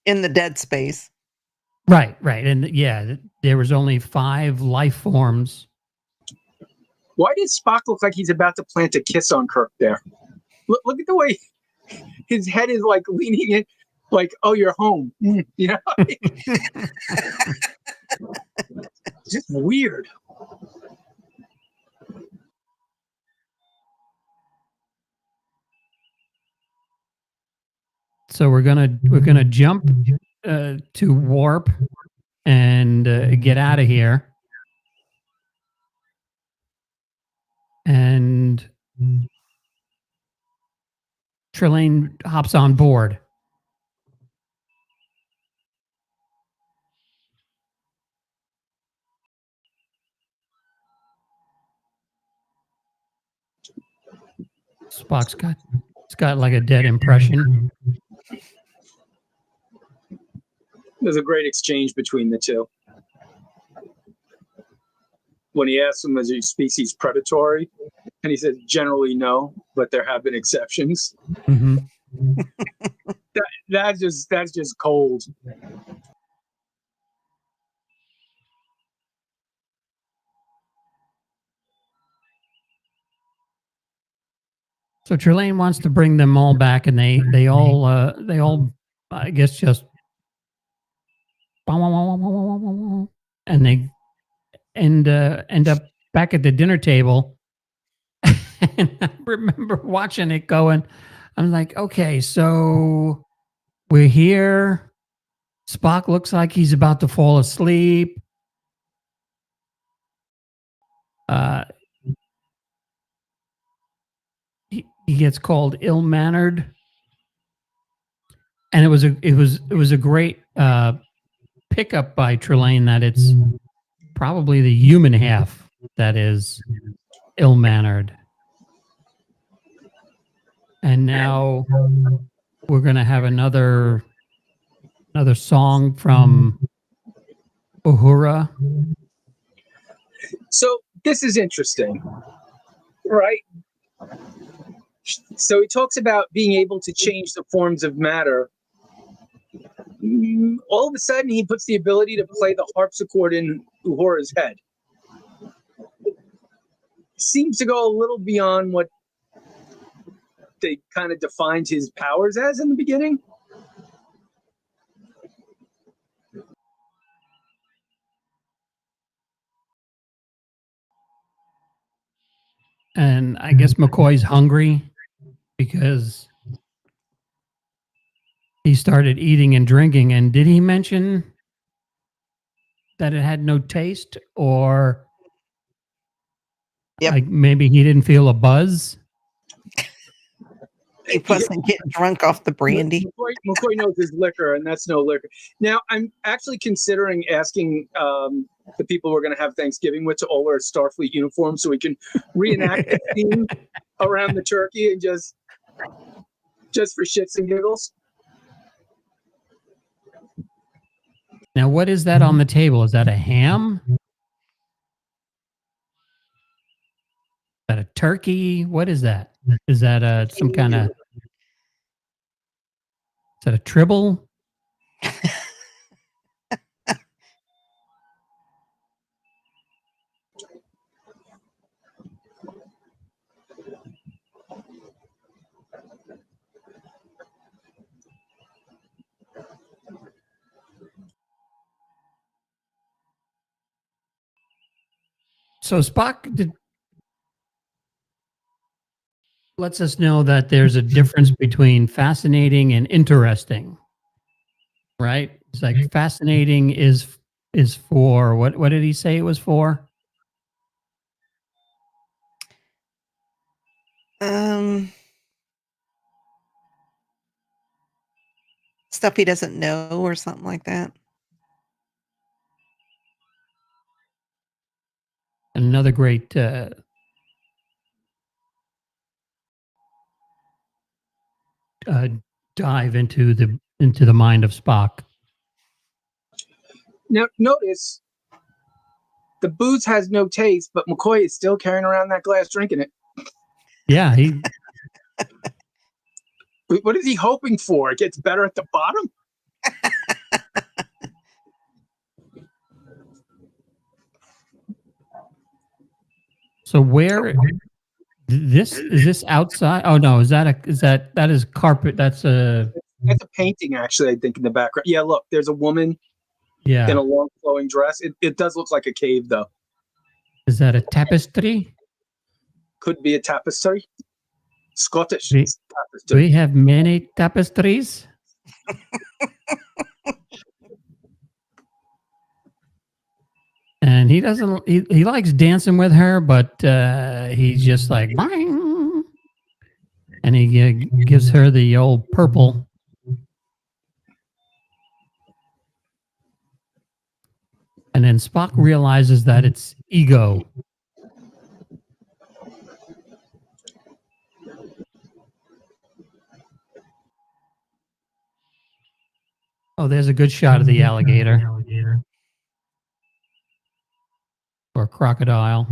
B: In the dead space.
A: Right. And yeah, there was only 5 life forms.
C: Why does Spock look like he's about to plant a kiss on Kirk there? Look at the way his head is like leaning in, like, "Oh, you're home." Just weird.
A: So we're gonna jump to warp and get out of here. And Trelane hops on board. Spock's got like a dead impression.
C: There's a great exchange between the two. When he asks him, is your species predatory? And he says, generally no, but there have been exceptions.
A: Mm-hmm.
C: That's just cold.
A: So Trelane wants to bring them all back, and they all I guess just and they end up back at the dinner table, And I remember watching it going, I'm like, okay, so we're here. Spock looks like he's about to fall asleep. He gets called ill-mannered. And it was a great pickup by Trelane that it's probably the human half that is ill-mannered. And now we're going to have another song from Uhura.
C: So this is interesting, right? So he talks about being able to change the forms of matter. All of a sudden, he puts the ability to play the harpsichord in Uhura's head. Seems to go a little beyond what they kind of defined his powers as in the beginning.
A: And I guess McCoy's hungry because he started eating and drinking. And did he mention that it had no taste, or
B: Yep.
A: like maybe he didn't feel a buzz?
B: He wasn't getting drunk off the brandy.
C: McCoy knows his liquor, and that's no liquor. Now, I'm actually considering asking the people we're going to have Thanksgiving with to all wear Starfleet uniforms so we can reenact the scene around the turkey and just for shits and giggles.
A: Now, what is that on the table? Is that a ham? Is that a turkey? What is that? Is that some kind of? Is that a tribble? So Spock lets us know that there's a difference between fascinating and interesting, right? It's like fascinating is for what? What did he say it was for?
B: Stuff he doesn't know or something like that.
A: Another great dive into the mind of Spock.
C: Now, notice the booze has no taste, but McCoy is still carrying around that glass, drinking it.
A: Yeah, he.
C: What is he hoping for? It gets better at the bottom?
A: So where this is this outside? Oh no, that is carpet? That's a
C: painting, actually. I think in the background. Yeah, look, there's a woman.
A: Yeah,
C: in a long flowing dress. It does look like a cave, though.
A: Is that a tapestry?
C: Could be a tapestry. Scottish
A: Do
C: tapestry.
A: we have many tapestries? And he doesn't. He likes dancing with her, but he's just like, Bang! And he gives her the old purple. And then Spock realizes that it's ego. Oh, there's a good shot of the alligator. Or crocodile.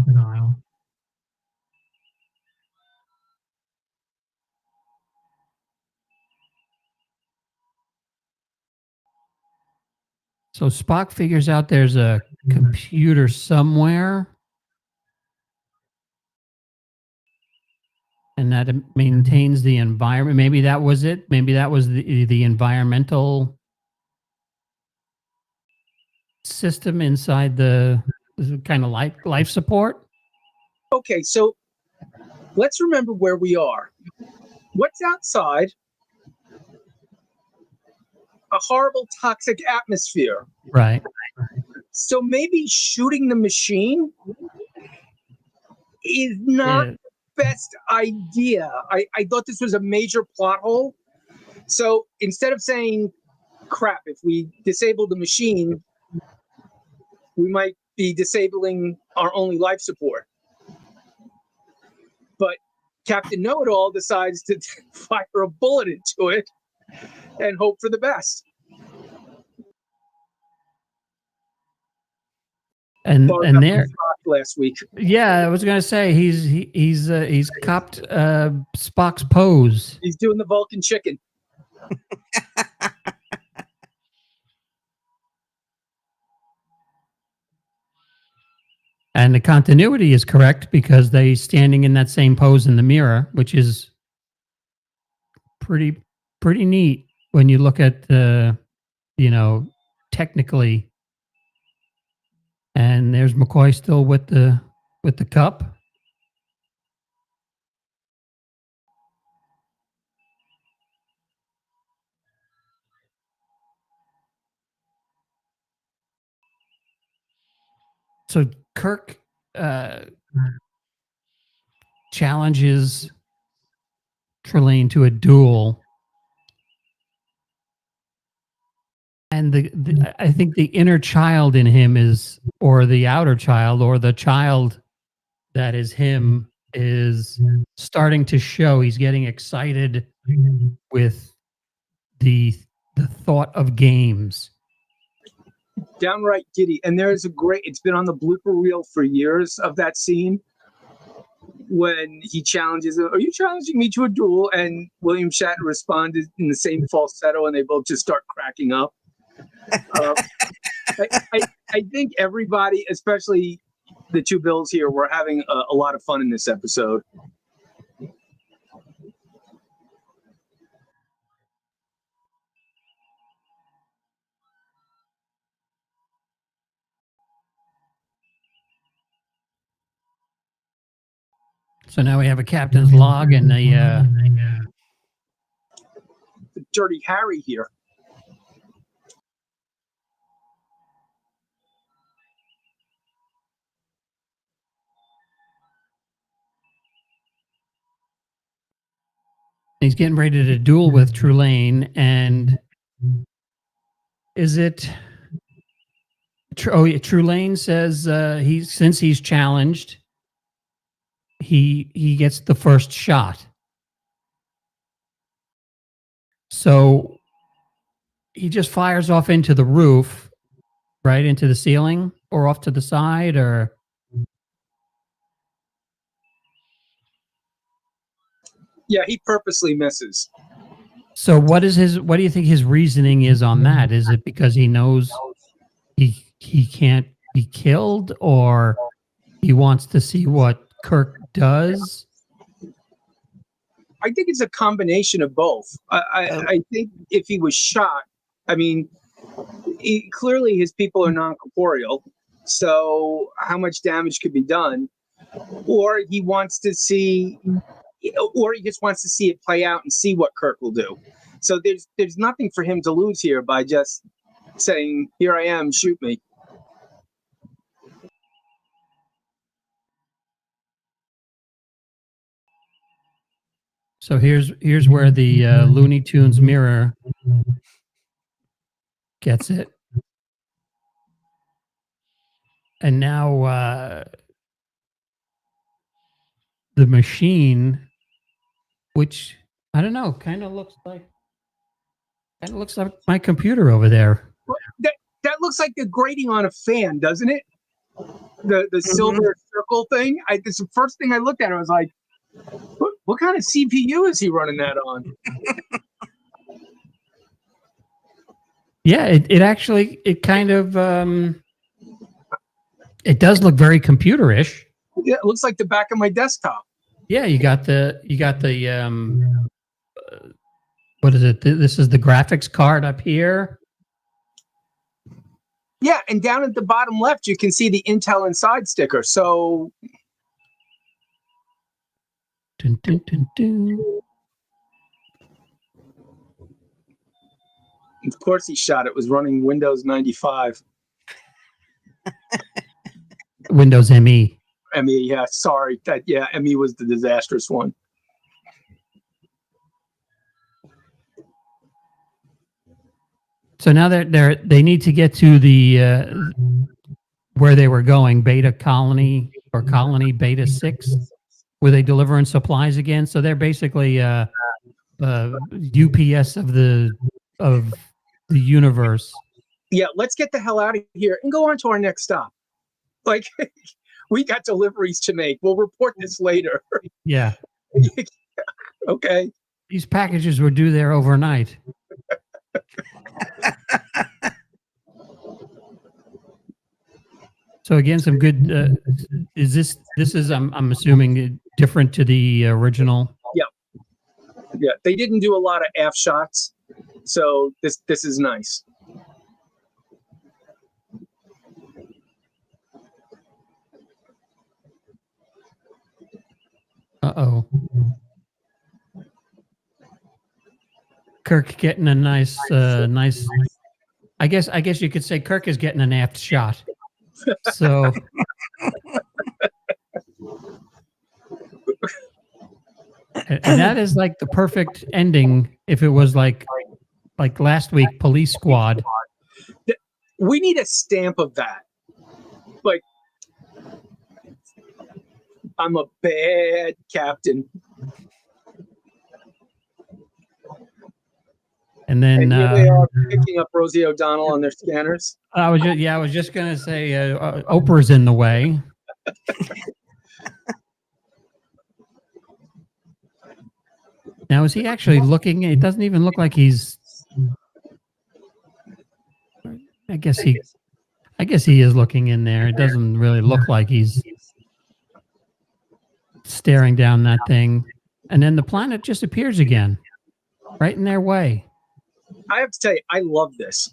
A: So Spock figures out there's a computer somewhere. And that it maintains the environment. Maybe that was it. Maybe that was the environmental system inside the kind of life support.
C: Okay, so let's remember where we are. What's outside? A horrible, toxic atmosphere.
A: Right.
C: So maybe shooting the machine is not
A: Yeah.
C: the best idea. I thought this was a major plot hole. So instead of saying, crap, if we disable the machine, we might be disabling our only life support. But Captain Know-It-All decides to fire a bullet into it and hope for the best.
A: And
C: Borrowed
A: and
C: that
A: there,
C: from Spock last week.
A: yeah, I was gonna say he's copped Spock's pose.
C: He's doing the Vulcan chicken.
A: And the continuity is correct because they standing in that same pose in the mirror, which is pretty neat when you look at technically. And there's McCoy still with the cup. So Kirk challenges Trelane to a duel. And I think the inner child in him is, or the outer child, or the child that is him, is starting to show. He's getting excited with the thought of games.
C: Downright giddy. And there's it's been on the blooper reel for years of that scene when he challenges him, are you challenging me to a duel? And William Shatner responded in the same falsetto, and they both just start cracking up. I think everybody, especially the two Bills here, were having a lot of fun in this episode.
A: So now we have a captain's log and a
C: Dirty Harry here.
A: he's getting ready to duel with Trelane. And is it? Trelane says since he's challenged, he gets the first shot. So he just fires off into the roof, right into the ceiling, or off to the side, or
C: Yeah, he purposely misses.
A: so. What do you think his reasoning is on that? Is it because he knows he can't be killed, or he wants to see what Kirk does?
C: I think it's a combination of both. I think if he was shot, I mean, clearly his people are non-corporeal, so how much damage could be done? Or he wants to see, or he just wants to see it play out and see what Kirk will do. So there's nothing for him to lose here by just saying, "Here I am, shoot me."
A: So here's where the Looney Tunes mirror gets it. And now the machine, which I don't know, kind of looks like my computer over there.
C: Well, that looks like the grating on a fan, doesn't it? The silver circle thing. It's the first thing I looked at. I was like, what kind of CPU is he running that on?
A: Yeah, it actually kind of it does look very computerish.
C: Yeah, it looks like the back of my desktop.
A: Yeah, you got the what is it? This is the graphics card up here.
C: Yeah, and down at the bottom left, you can see the Intel Inside sticker. So
A: Dun, dun, dun, dun.
C: Of course, he shot it. Was running Windows 95.
A: Windows ME.
C: ME, yeah, sorry. ME was the disastrous one.
A: So now they need to get to the where they were going, Beta Colony or Colony Beta 6, where they delivering supplies again. So they're basically UPS of the universe.
C: Yeah, let's get the hell out of here and go on to our next stop. Like, we got deliveries to make. We'll report this later.
A: Yeah.
C: Okay.
A: These packages were due there overnight. So again, some good. Is this is I'm assuming different to the original?
C: Yeah, they didn't do a lot of F shots, so this is nice.
A: Uh-oh. Kirk getting a nice. I guess you could say Kirk is getting an aft shot. So. And that is like the perfect ending if it was like last week, Police Squad.
C: We need a stamp of that. Like, I'm a bad captain.
A: And then
C: here they are picking up Rosie O'Donnell on their scanners.
A: I was just gonna say Oprah's in the way. Now, is he actually looking? It doesn't even look like he's. I guess he is looking in there. It doesn't really look like he's staring down that thing, and then the planet just appears again, right in their way.
C: I have to tell you, I love this.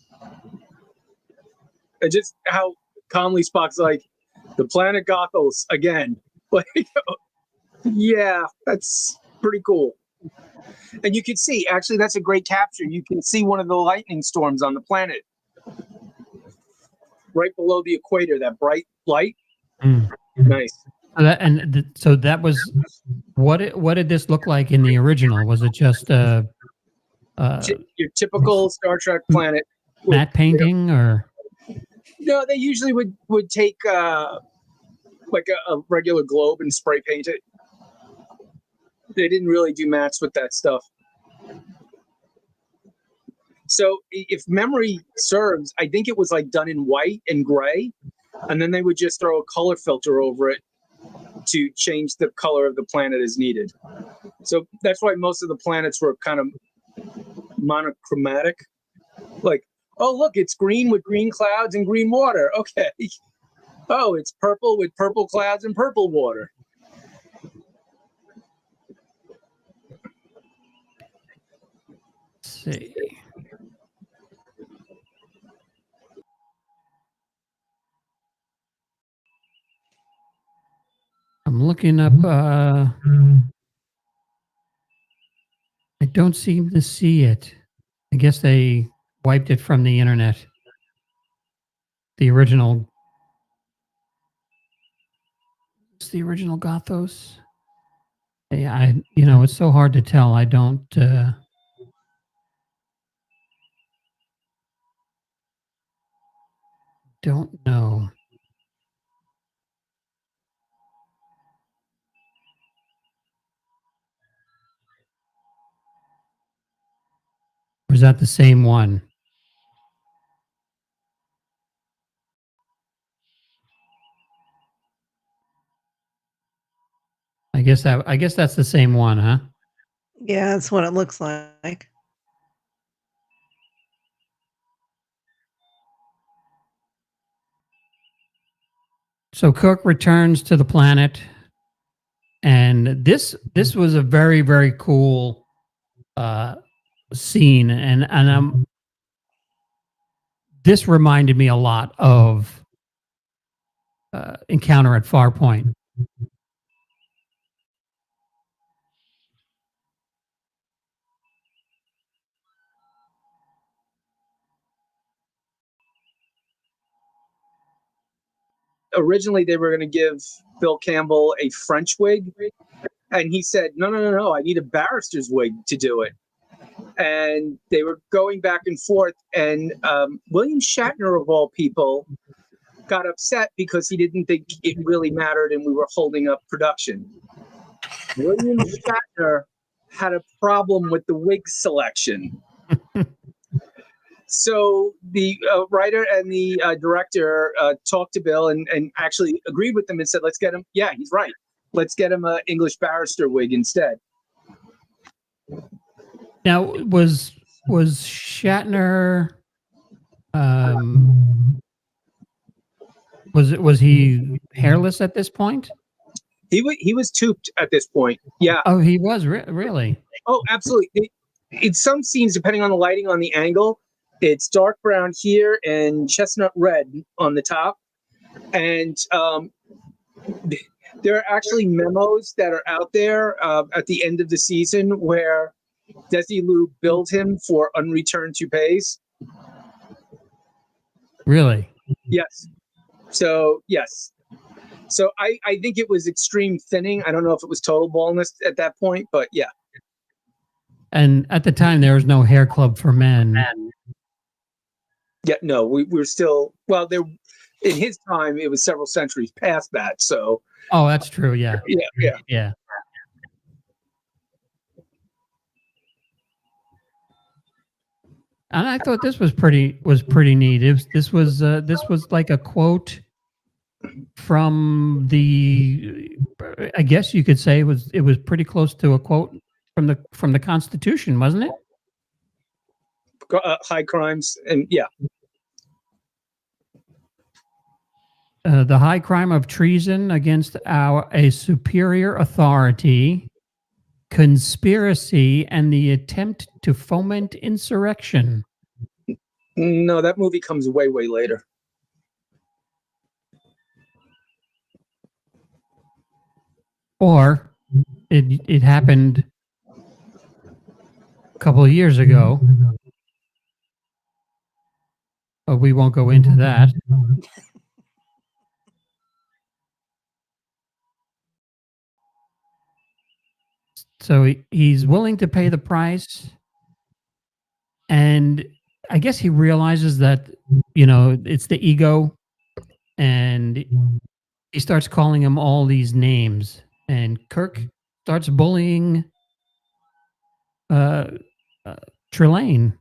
C: And just how calmly Spock's like, the planet Gothos again. Like, yeah, that's pretty cool. And you can see, actually, that's a great capture. You can see one of the lightning storms on the planet. Right below the equator, that bright light. Nice.
A: So that was what did this look like in the original? Was it just your
C: typical Star Trek planet?
A: Matte painting or?
C: No, they usually would take like a regular globe and spray paint it. They didn't really do mattes with that stuff. So if memory serves, I think it was like done in white and gray, and then they would just throw a color filter over it to change the color of the planet as needed. So that's why most of the planets were kind of monochromatic. Like, oh, look, it's green with green clouds and green water. Okay. Oh, it's purple with purple clouds and purple water.
A: Let's see. I'm looking up. I don't seem to see it. I guess they wiped it from the internet. The original. It's the original Gothos. Yeah, it's so hard to tell. I don't. Don't know. Or is that the same one? I guess that's the same one, huh?
B: Yeah, that's what it looks like.
A: So Kirk returns to the planet, and this was a very, very cool scene, and this reminded me a lot of Encounter at Farpoint.
C: originally they were going to give Bill Campbell a French wig, and he said, no, I need a barrister's wig to do it. And they were going back and forth, and William Shatner, of all people, got upset because he didn't think it really mattered and we were holding up production. William Shatner had a problem with the wig selection. So the writer and the director talked to Bill and actually agreed with him and said, let's get him. Yeah, he's right. Let's get him an English barrister wig instead.
A: Now, was Shatner? Was he hairless at this point?
C: He was touped at this point. Yeah.
A: Oh, he was really.
C: Oh, absolutely. In some scenes, depending on the lighting on the angle, it's dark brown here and chestnut red on the top. And there are actually memos that are out there at the end of the season where Desilu billed him for unreturned toupees.
A: Really?
C: Yes. So, yes. So I think it was extreme thinning. I don't know if it was total baldness at that point, but yeah.
A: And at the time, there was no hair club for men.
C: Yeah, no, we were still, well, there, in his time, it was several centuries past that. So.
A: Oh, that's true. Yeah.
C: Yeah.
A: And I thought this was pretty neat. This was like a quote from the, I guess you could say it was pretty close to a quote from the Constitution, wasn't it?
C: High crimes and yeah.
A: The high crime of treason against a superior authority, conspiracy, and the attempt to foment insurrection.
C: No, that movie comes way, way later.
A: Or it happened a couple of years ago. But we won't go into that. So he's willing to pay the price. And I guess he realizes that, it's the ego. And he starts calling him all these names. And Kirk starts bullying Trelane.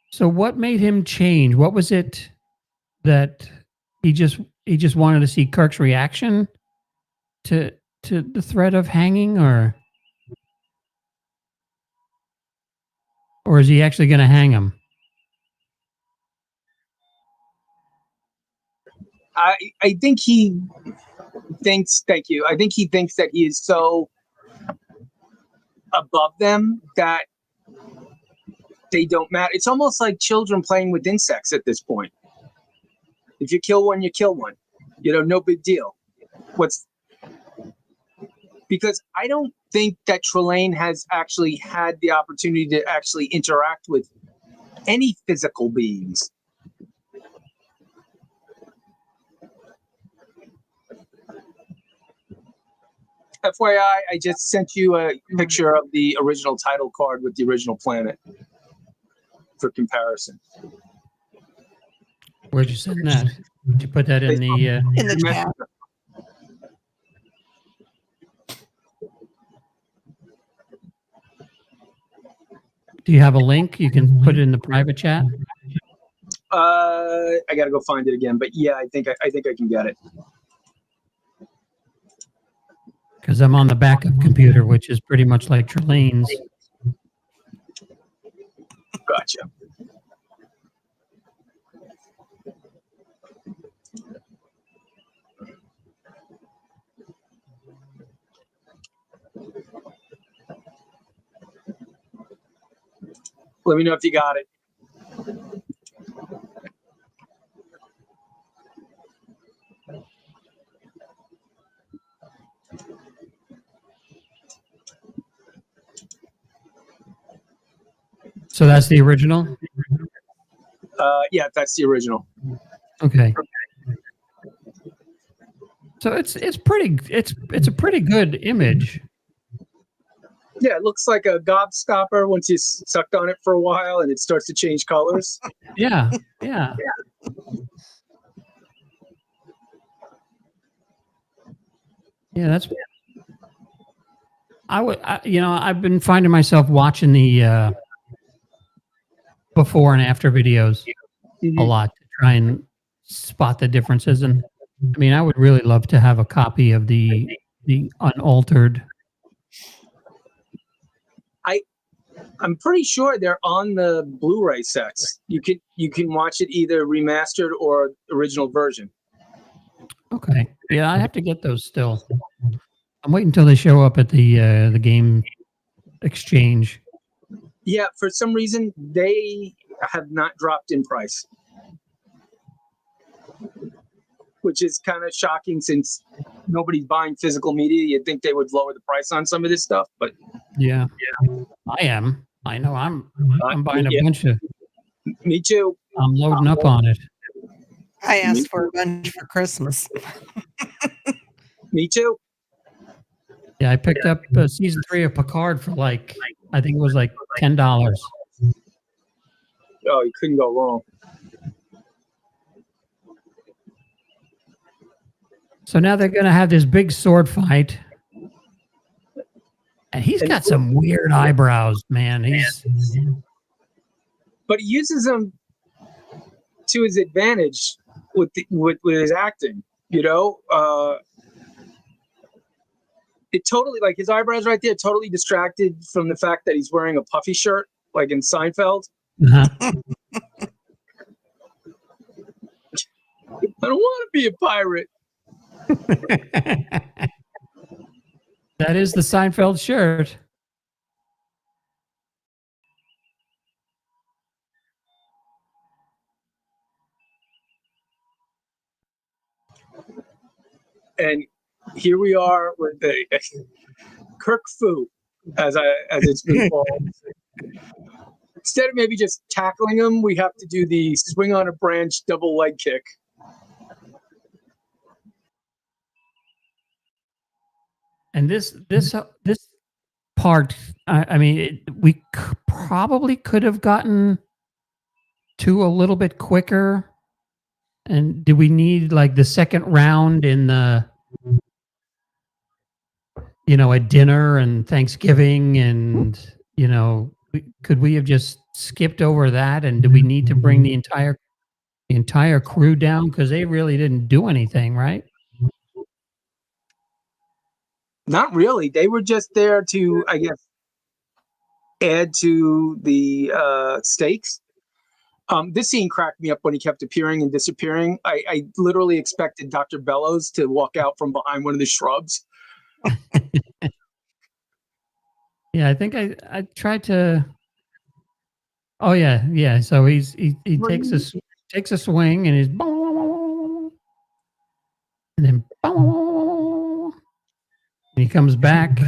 A: So what made him change? What was it that he just wanted to see Kirk's reaction to the threat of hanging, or is he actually going to hang him?
C: I think he thinks, thank you. I think he thinks that he is so above them that they don't matter. It's almost like children playing with insects at this point. If you kill one, you kill one. No big deal. Because I don't think that Trelane has actually had the opportunity to actually interact with any physical beings. FYI, I just sent you a picture of the original title card with the original planet for comparison.
A: Where'd you send that? Did you put that in
B: the chat?
A: Do you have a link? You can put it in the private chat.
C: I gotta go find it again, but yeah, I think I can get it.
A: Because I'm on the backup computer, which is pretty much like Trelane's.
C: Gotcha. Let me know if you got it.
A: So that's the original?
C: Yeah, that's the original.
A: Okay. So it's a pretty good image.
C: Yeah, it looks like a gobstopper once you sucked on it for a while and it starts to change colors.
A: Yeah. Yeah. Yeah, that's. I've been finding myself watching the before and after videos a lot to try and spot the differences. And I mean, I would really love to have a copy of the unaltered.
C: I'm pretty sure they're on the Blu-ray sets. You can watch it either remastered or original version.
A: Okay. Yeah, I have to get those still. I'm waiting until they show up at the game exchange.
C: Yeah, for some reason they have not dropped in price, which is kind of shocking since nobody's buying physical media. You'd think they would lower the price on some of this stuff, but
A: Yeah. I am. I know. I'm buying a
C: Yeah.
A: bunch of.
C: Me too.
A: I'm loading up on it.
B: I asked for a bunch for Christmas.
C: Me too.
A: Yeah, I picked up season 3 of Picard for I think it was like $10.
C: Oh, you couldn't go wrong.
A: So now they're gonna have this big sword fight, and he's got some weird eyebrows, man.
C: But he uses them to his advantage with his acting. You know, it totally, like, his eyebrows right there totally distracted from the fact that he's wearing a puffy shirt, like in Seinfeld.
A: Uh-huh.
C: I don't want to be a pirate.
A: That is the Seinfeld shirt.
C: And here we are with the Kirk Fu, as it's been called. Instead of maybe just tackling him, we have to do the swing on a branch double leg kick.
A: And this part, I mean, we probably could have gotten to a little bit quicker. And do we need like the second round in the, at dinner and Thanksgiving, and could we have just skipped over that? And do we need to bring the entire crew down, because they really didn't do anything, right?
C: Not really. They were just there to, I guess, add to the stakes. This scene cracked me up when he kept appearing and disappearing. I literally expected Dr. Bellows to walk out from behind one of the shrubs.
A: Yeah, I think I tried to. Oh yeah. So he takes a swing, and he's and then and he comes back,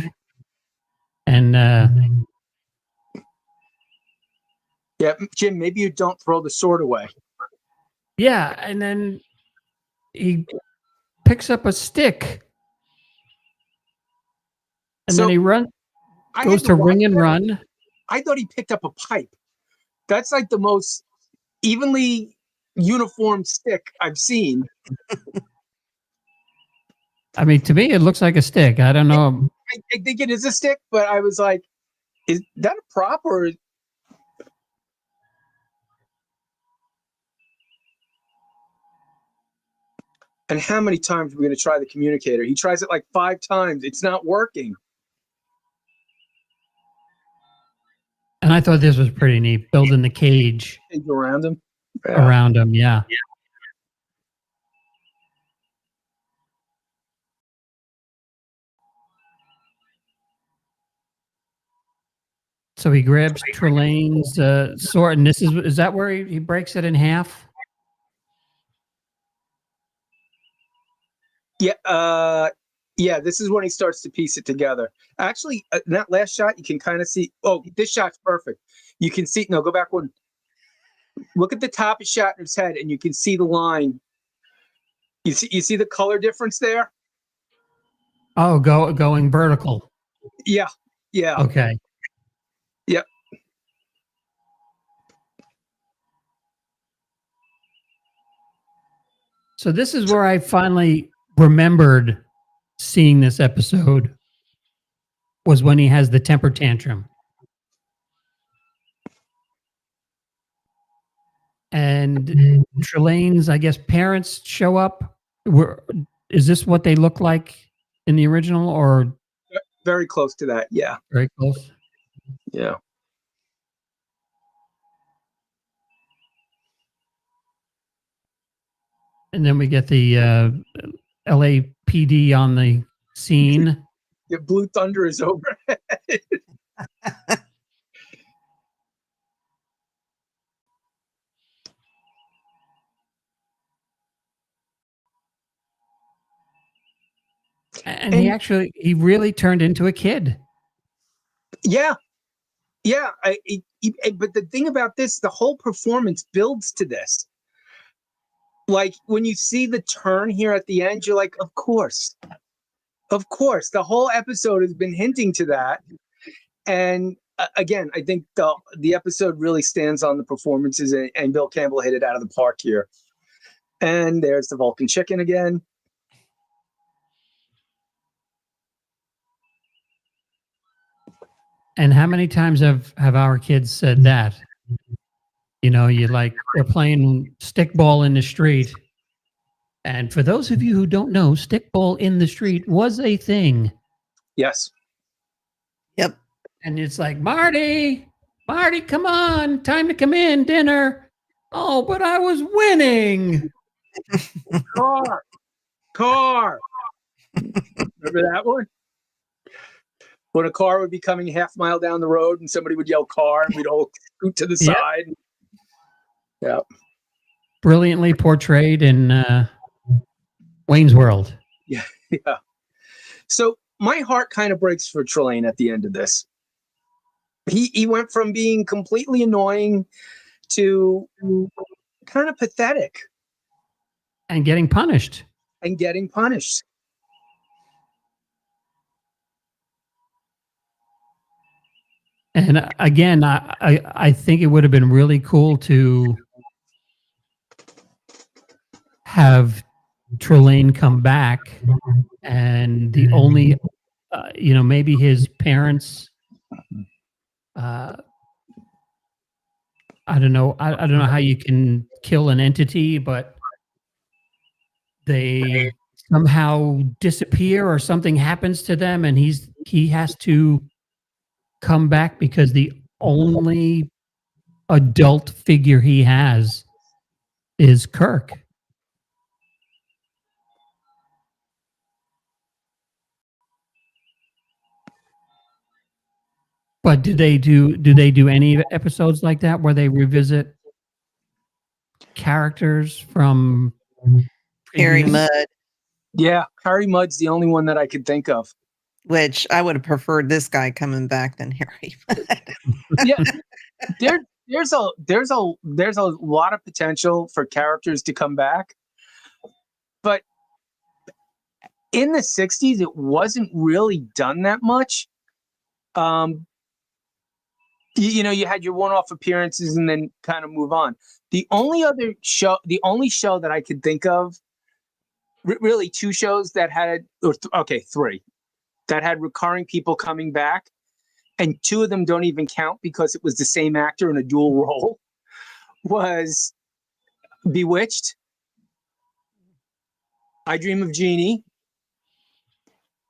A: and
C: Yeah, Jim, maybe you don't throw the sword away.
A: yeah, and then he picks up a stick, and
C: So,
A: then he goes to ring and run.
C: I thought he picked up a pipe. That's like the most evenly uniform stick I've seen.
A: I mean, to me, it looks like a stick. I don't know.
C: I think it is a stick, but I was like, is that a prop or? And how many times are we going to try the communicator? He tries it like 5 times. It's not working.
A: And I thought this was pretty neat, building the cage
C: Around him.
A: around him. Yeah. So he grabs Trelane's sword, and is that where he breaks it in half?
C: Yeah. Yeah, this is when he starts to piece it together. Actually, in that last shot, you can kind of see. Oh, this shot's perfect. You can see. No, go back one. Look at the top of Shatner's head, and you can see the line. You see the color difference there.
A: Oh, going vertical.
C: Yeah, yeah,
A: Okay.
C: yep.
A: So this is where I finally remembered seeing this episode, was when he has the temper tantrum. And Trelane's, I guess, parents show up. Is this what they look like in the original, or
C: Very close to that. Yeah,
A: very close?
C: yeah.
A: And then we get the LAPD on the scene.
C: The blue thunder is over.
A: And he really turned into a kid.
C: Yeah, yeah. But the thing about this, the whole performance builds to this. Like when you see the turn here at the end, you're like, of course. The whole episode has been hinting to that. And again, I think the episode really stands on the performances, and Bill Campbell hit it out of the park here. And there's the Vulcan chicken again.
A: And how many times have our kids said that? You know, they're playing stickball in the street. And for those of you who don't know, stickball in the street was a thing.
C: Yes.
B: Yep.
A: And it's like, Marty, come on, time to come in, dinner. Oh, but I was winning.
C: Car. Remember that one? When a car would be coming half mile down the road and somebody would yell car and we'd all scoot to the side. Yeah.
A: Brilliantly portrayed in Wayne's World.
C: Yeah. Yeah. So my heart kind of breaks for Trelane at the end of this. He went from being completely annoying to kind of pathetic.
A: And getting punished. And again, I think it would have been really cool to have Trelane come back, and the only, maybe his parents. I don't know. I don't know how you can kill an entity, but they somehow disappear or something happens to them, and he has to come back because the only adult figure he has is Kirk. But do they do any episodes like that where they revisit characters from
B: Harry
A: previous-
B: Mudd,
C: Yeah. Harry Mudd's the only one that I could think of.
B: which I would have preferred this guy coming back than Harry Mudd.
C: Yeah. There's a lot of potential for characters to come back. But in the 60s, it wasn't really done that much. You had your one-off appearances and then kind of move on. The only show that I could think of, really two shows that had, three, that had recurring people coming back, and two of them don't even count because it was the same actor in a dual role, was Bewitched, I Dream of Jeannie,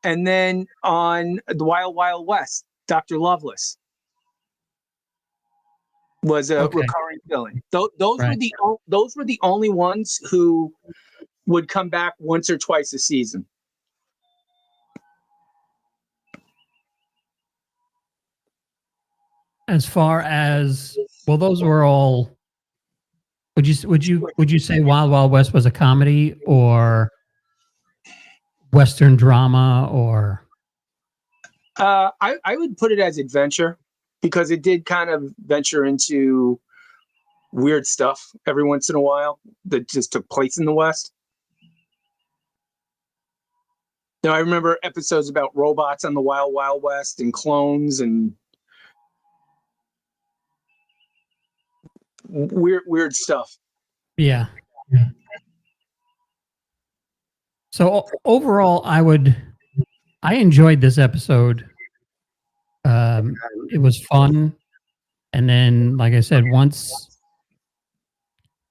C: and then on The Wild Wild West, Dr. Lovelace was a recurring villain. Those were the only ones who would come back once or twice a season.
A: As far as, well, those were all. Would you say Wild Wild West was a comedy, or Western drama or?
C: I would put it as adventure because it did kind of venture into weird stuff every once in a while that just took place in the West. Now, I remember episodes about robots on the Wild Wild West and clones and weird stuff.
A: Yeah. So overall, I enjoyed this episode. It was fun. And then, like I said, once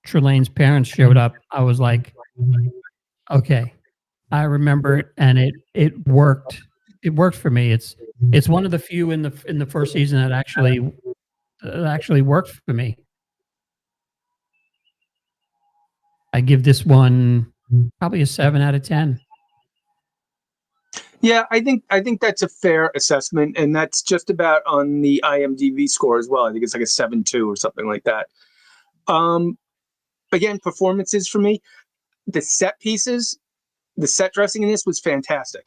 A: Trelane's parents showed up, I was like, okay, I remember it, and it worked. It worked for me. It's one of the few in the first season that actually worked for me. I give this one probably a 7 out of 10.
C: Yeah, I think that's a fair assessment, and that's just about on the IMDb score as well. I think it's like a 7.2 or something like that. Again, performances for me, the set pieces, the set dressing in this was fantastic.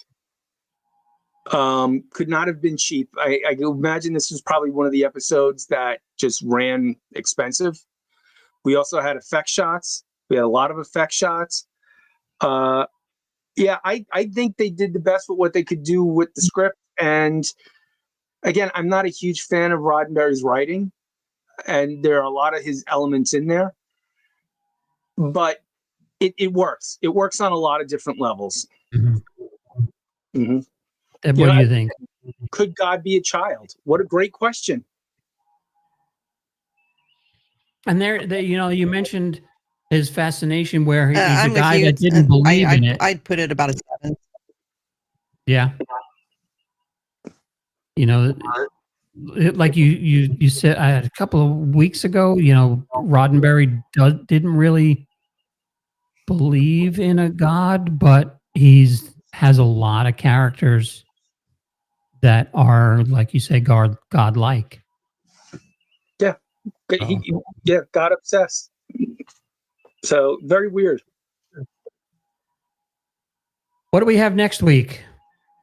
C: Could not have been cheap. I imagine this was probably one of the episodes that just ran expensive. We also had effect shots. We had a lot of effect shots. Yeah, I think they did the best with what they could do with the script. And again, I'm not a huge fan of Roddenberry's writing, and there are a lot of his elements in there, but it works. It works on a lot of different levels.
A: Mm-hmm.
C: Mm-hmm.
A: And what do you think?
C: Could God be a child? What a great question.
A: And you mentioned his fascination where he's a
B: I'm
A: guy
B: with you.
A: that didn't believe in it.
B: I'd put it about a 7.
A: Yeah. Like you said a couple of weeks ago, Roddenberry didn't really believe in a god, but has a lot of characters that are, like you say, godlike.
C: Yeah. God obsessed. So very weird.
A: What do we have next week?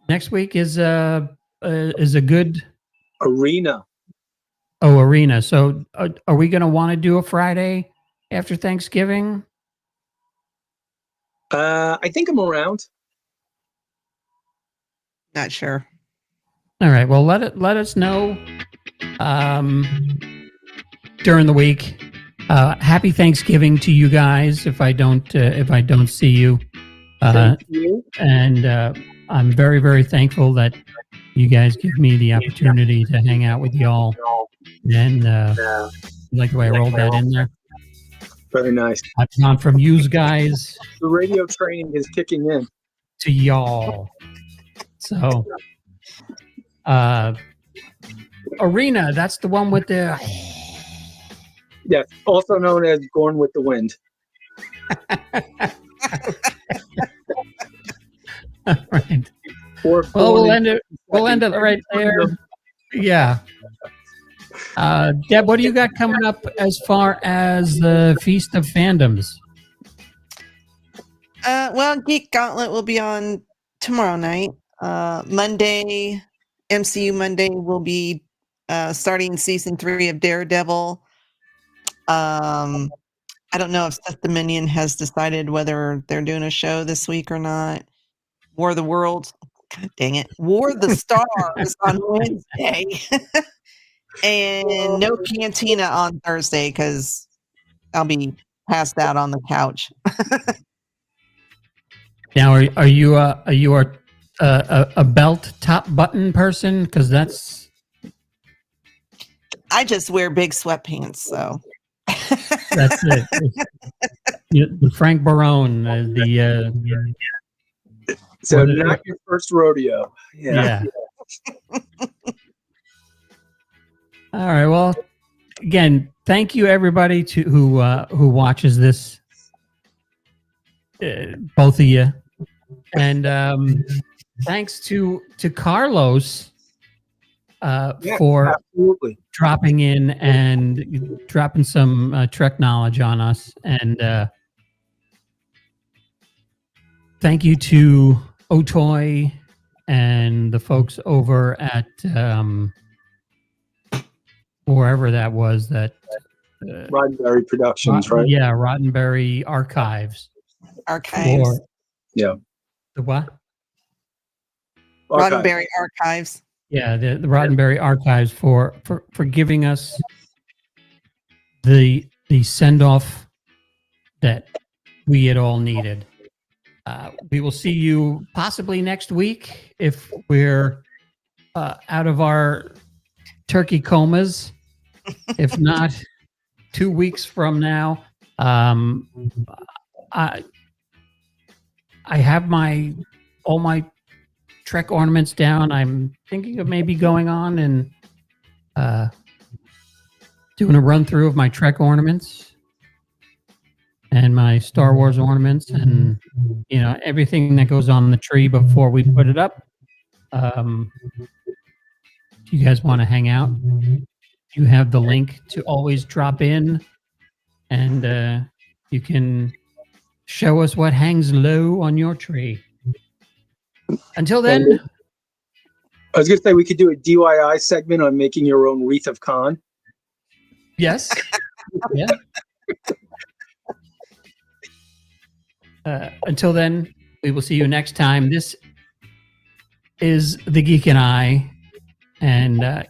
A: Next week is a good
C: Arena.
A: Oh, Arena. So are we going to want to do a Friday after Thanksgiving?
C: I think I'm around.
B: Not sure.
A: All right. Well, let us know during the week. Happy Thanksgiving to you guys. If I don't see you,
C: Thank you.
A: And I'm very, very thankful that you guys give me the opportunity to hang out with y'all. And like the way I rolled that in there.
C: Very nice.
A: I've gone from you guys.
C: The radio training is kicking in.
A: To y'all. So, Arena, that's the one with the...
C: Yes, also known as Gone with the Wind.
A: All right.
C: Or
A: well, we'll end it right there. Yeah. Deb, what do you got coming up as far as the Feast of Fandoms?
B: Well, Geek Gauntlet will be on tomorrow night. Monday, MCU Monday will be starting season 3 of Daredevil. I don't know if Seth Dominion has decided whether they're doing a show this week or not. War of the Worlds. God dang it. War of the Stars on Wednesday. And no Cantina on Thursday because I'll be passed out on the couch.
A: Now, are you a belt top button person? Because that's...
B: I just wear big sweatpants, so...
A: That's it. The Frank Barone,
C: so not your first rodeo.
A: Yeah. All right. Well, again, thank you everybody who watches this. Both of you, and thanks to Carlos for
C: absolutely
A: dropping in and dropping some Trek knowledge on us. And thank you to Otoy and the folks over at wherever that was that.
C: Roddenberry Productions, right?
A: Yeah, Roddenberry Archives.
B: Archives.
C: Yeah.
A: The what?
C: Archive.
B: Roddenberry Archives.
A: Yeah, the Roddenberry Archives for giving us the send off that we had all needed. We will see you possibly next week if we're out of our turkey comas. If not, 2 weeks from now. I have all my Trek ornaments down. I'm thinking of maybe going on and doing a run through of my Trek ornaments and my Star Wars ornaments and everything that goes on the tree before we put it up. Do you guys want to hang out? You have the link to always drop in, and you can show us what hangs low on your tree. Until then,
C: I was going to say we could do a DIY segment on making your own wreath of Khan.
A: yes, yeah. Until then, we will see you next time. This is The Geek and I, and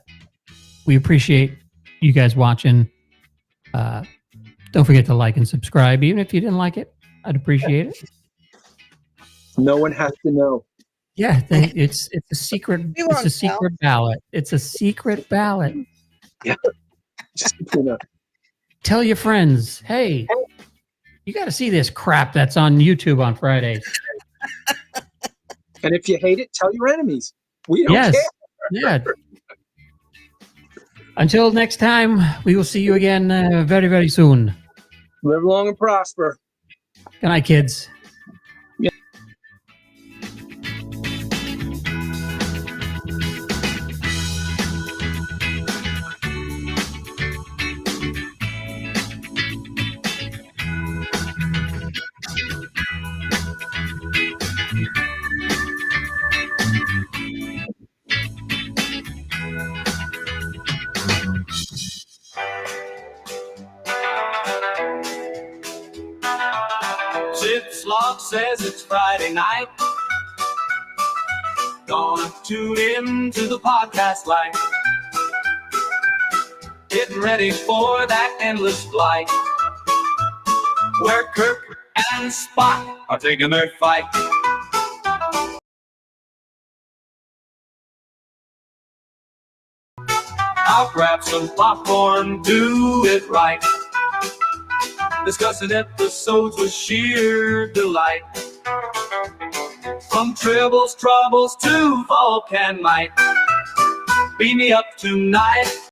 A: we appreciate you guys watching. Don't forget to like and subscribe. Even if you didn't like it, I'd appreciate it.
C: No one has to know.
A: Yeah, it's a secret. It's a secret ballot. It's a secret ballot.
C: Yeah. Just
A: tell your friends, hey, you got to see this crap that's on YouTube on Fridays.
C: And if you hate it, tell your enemies. We don't care.
A: Yeah. Until next time, we will see you again very, very soon.
C: Live long and prosper.
A: Good night, kids.
C: Yeah.
D: Slog says it's Friday night. Gonna tune in to the podcast life. Getting ready for that endless flight where Kirk and Spock are taking their fight. I'll grab some popcorn, do it right. Discussing episodes with sheer delight. From troubles to volcan might. Beam me up tonight.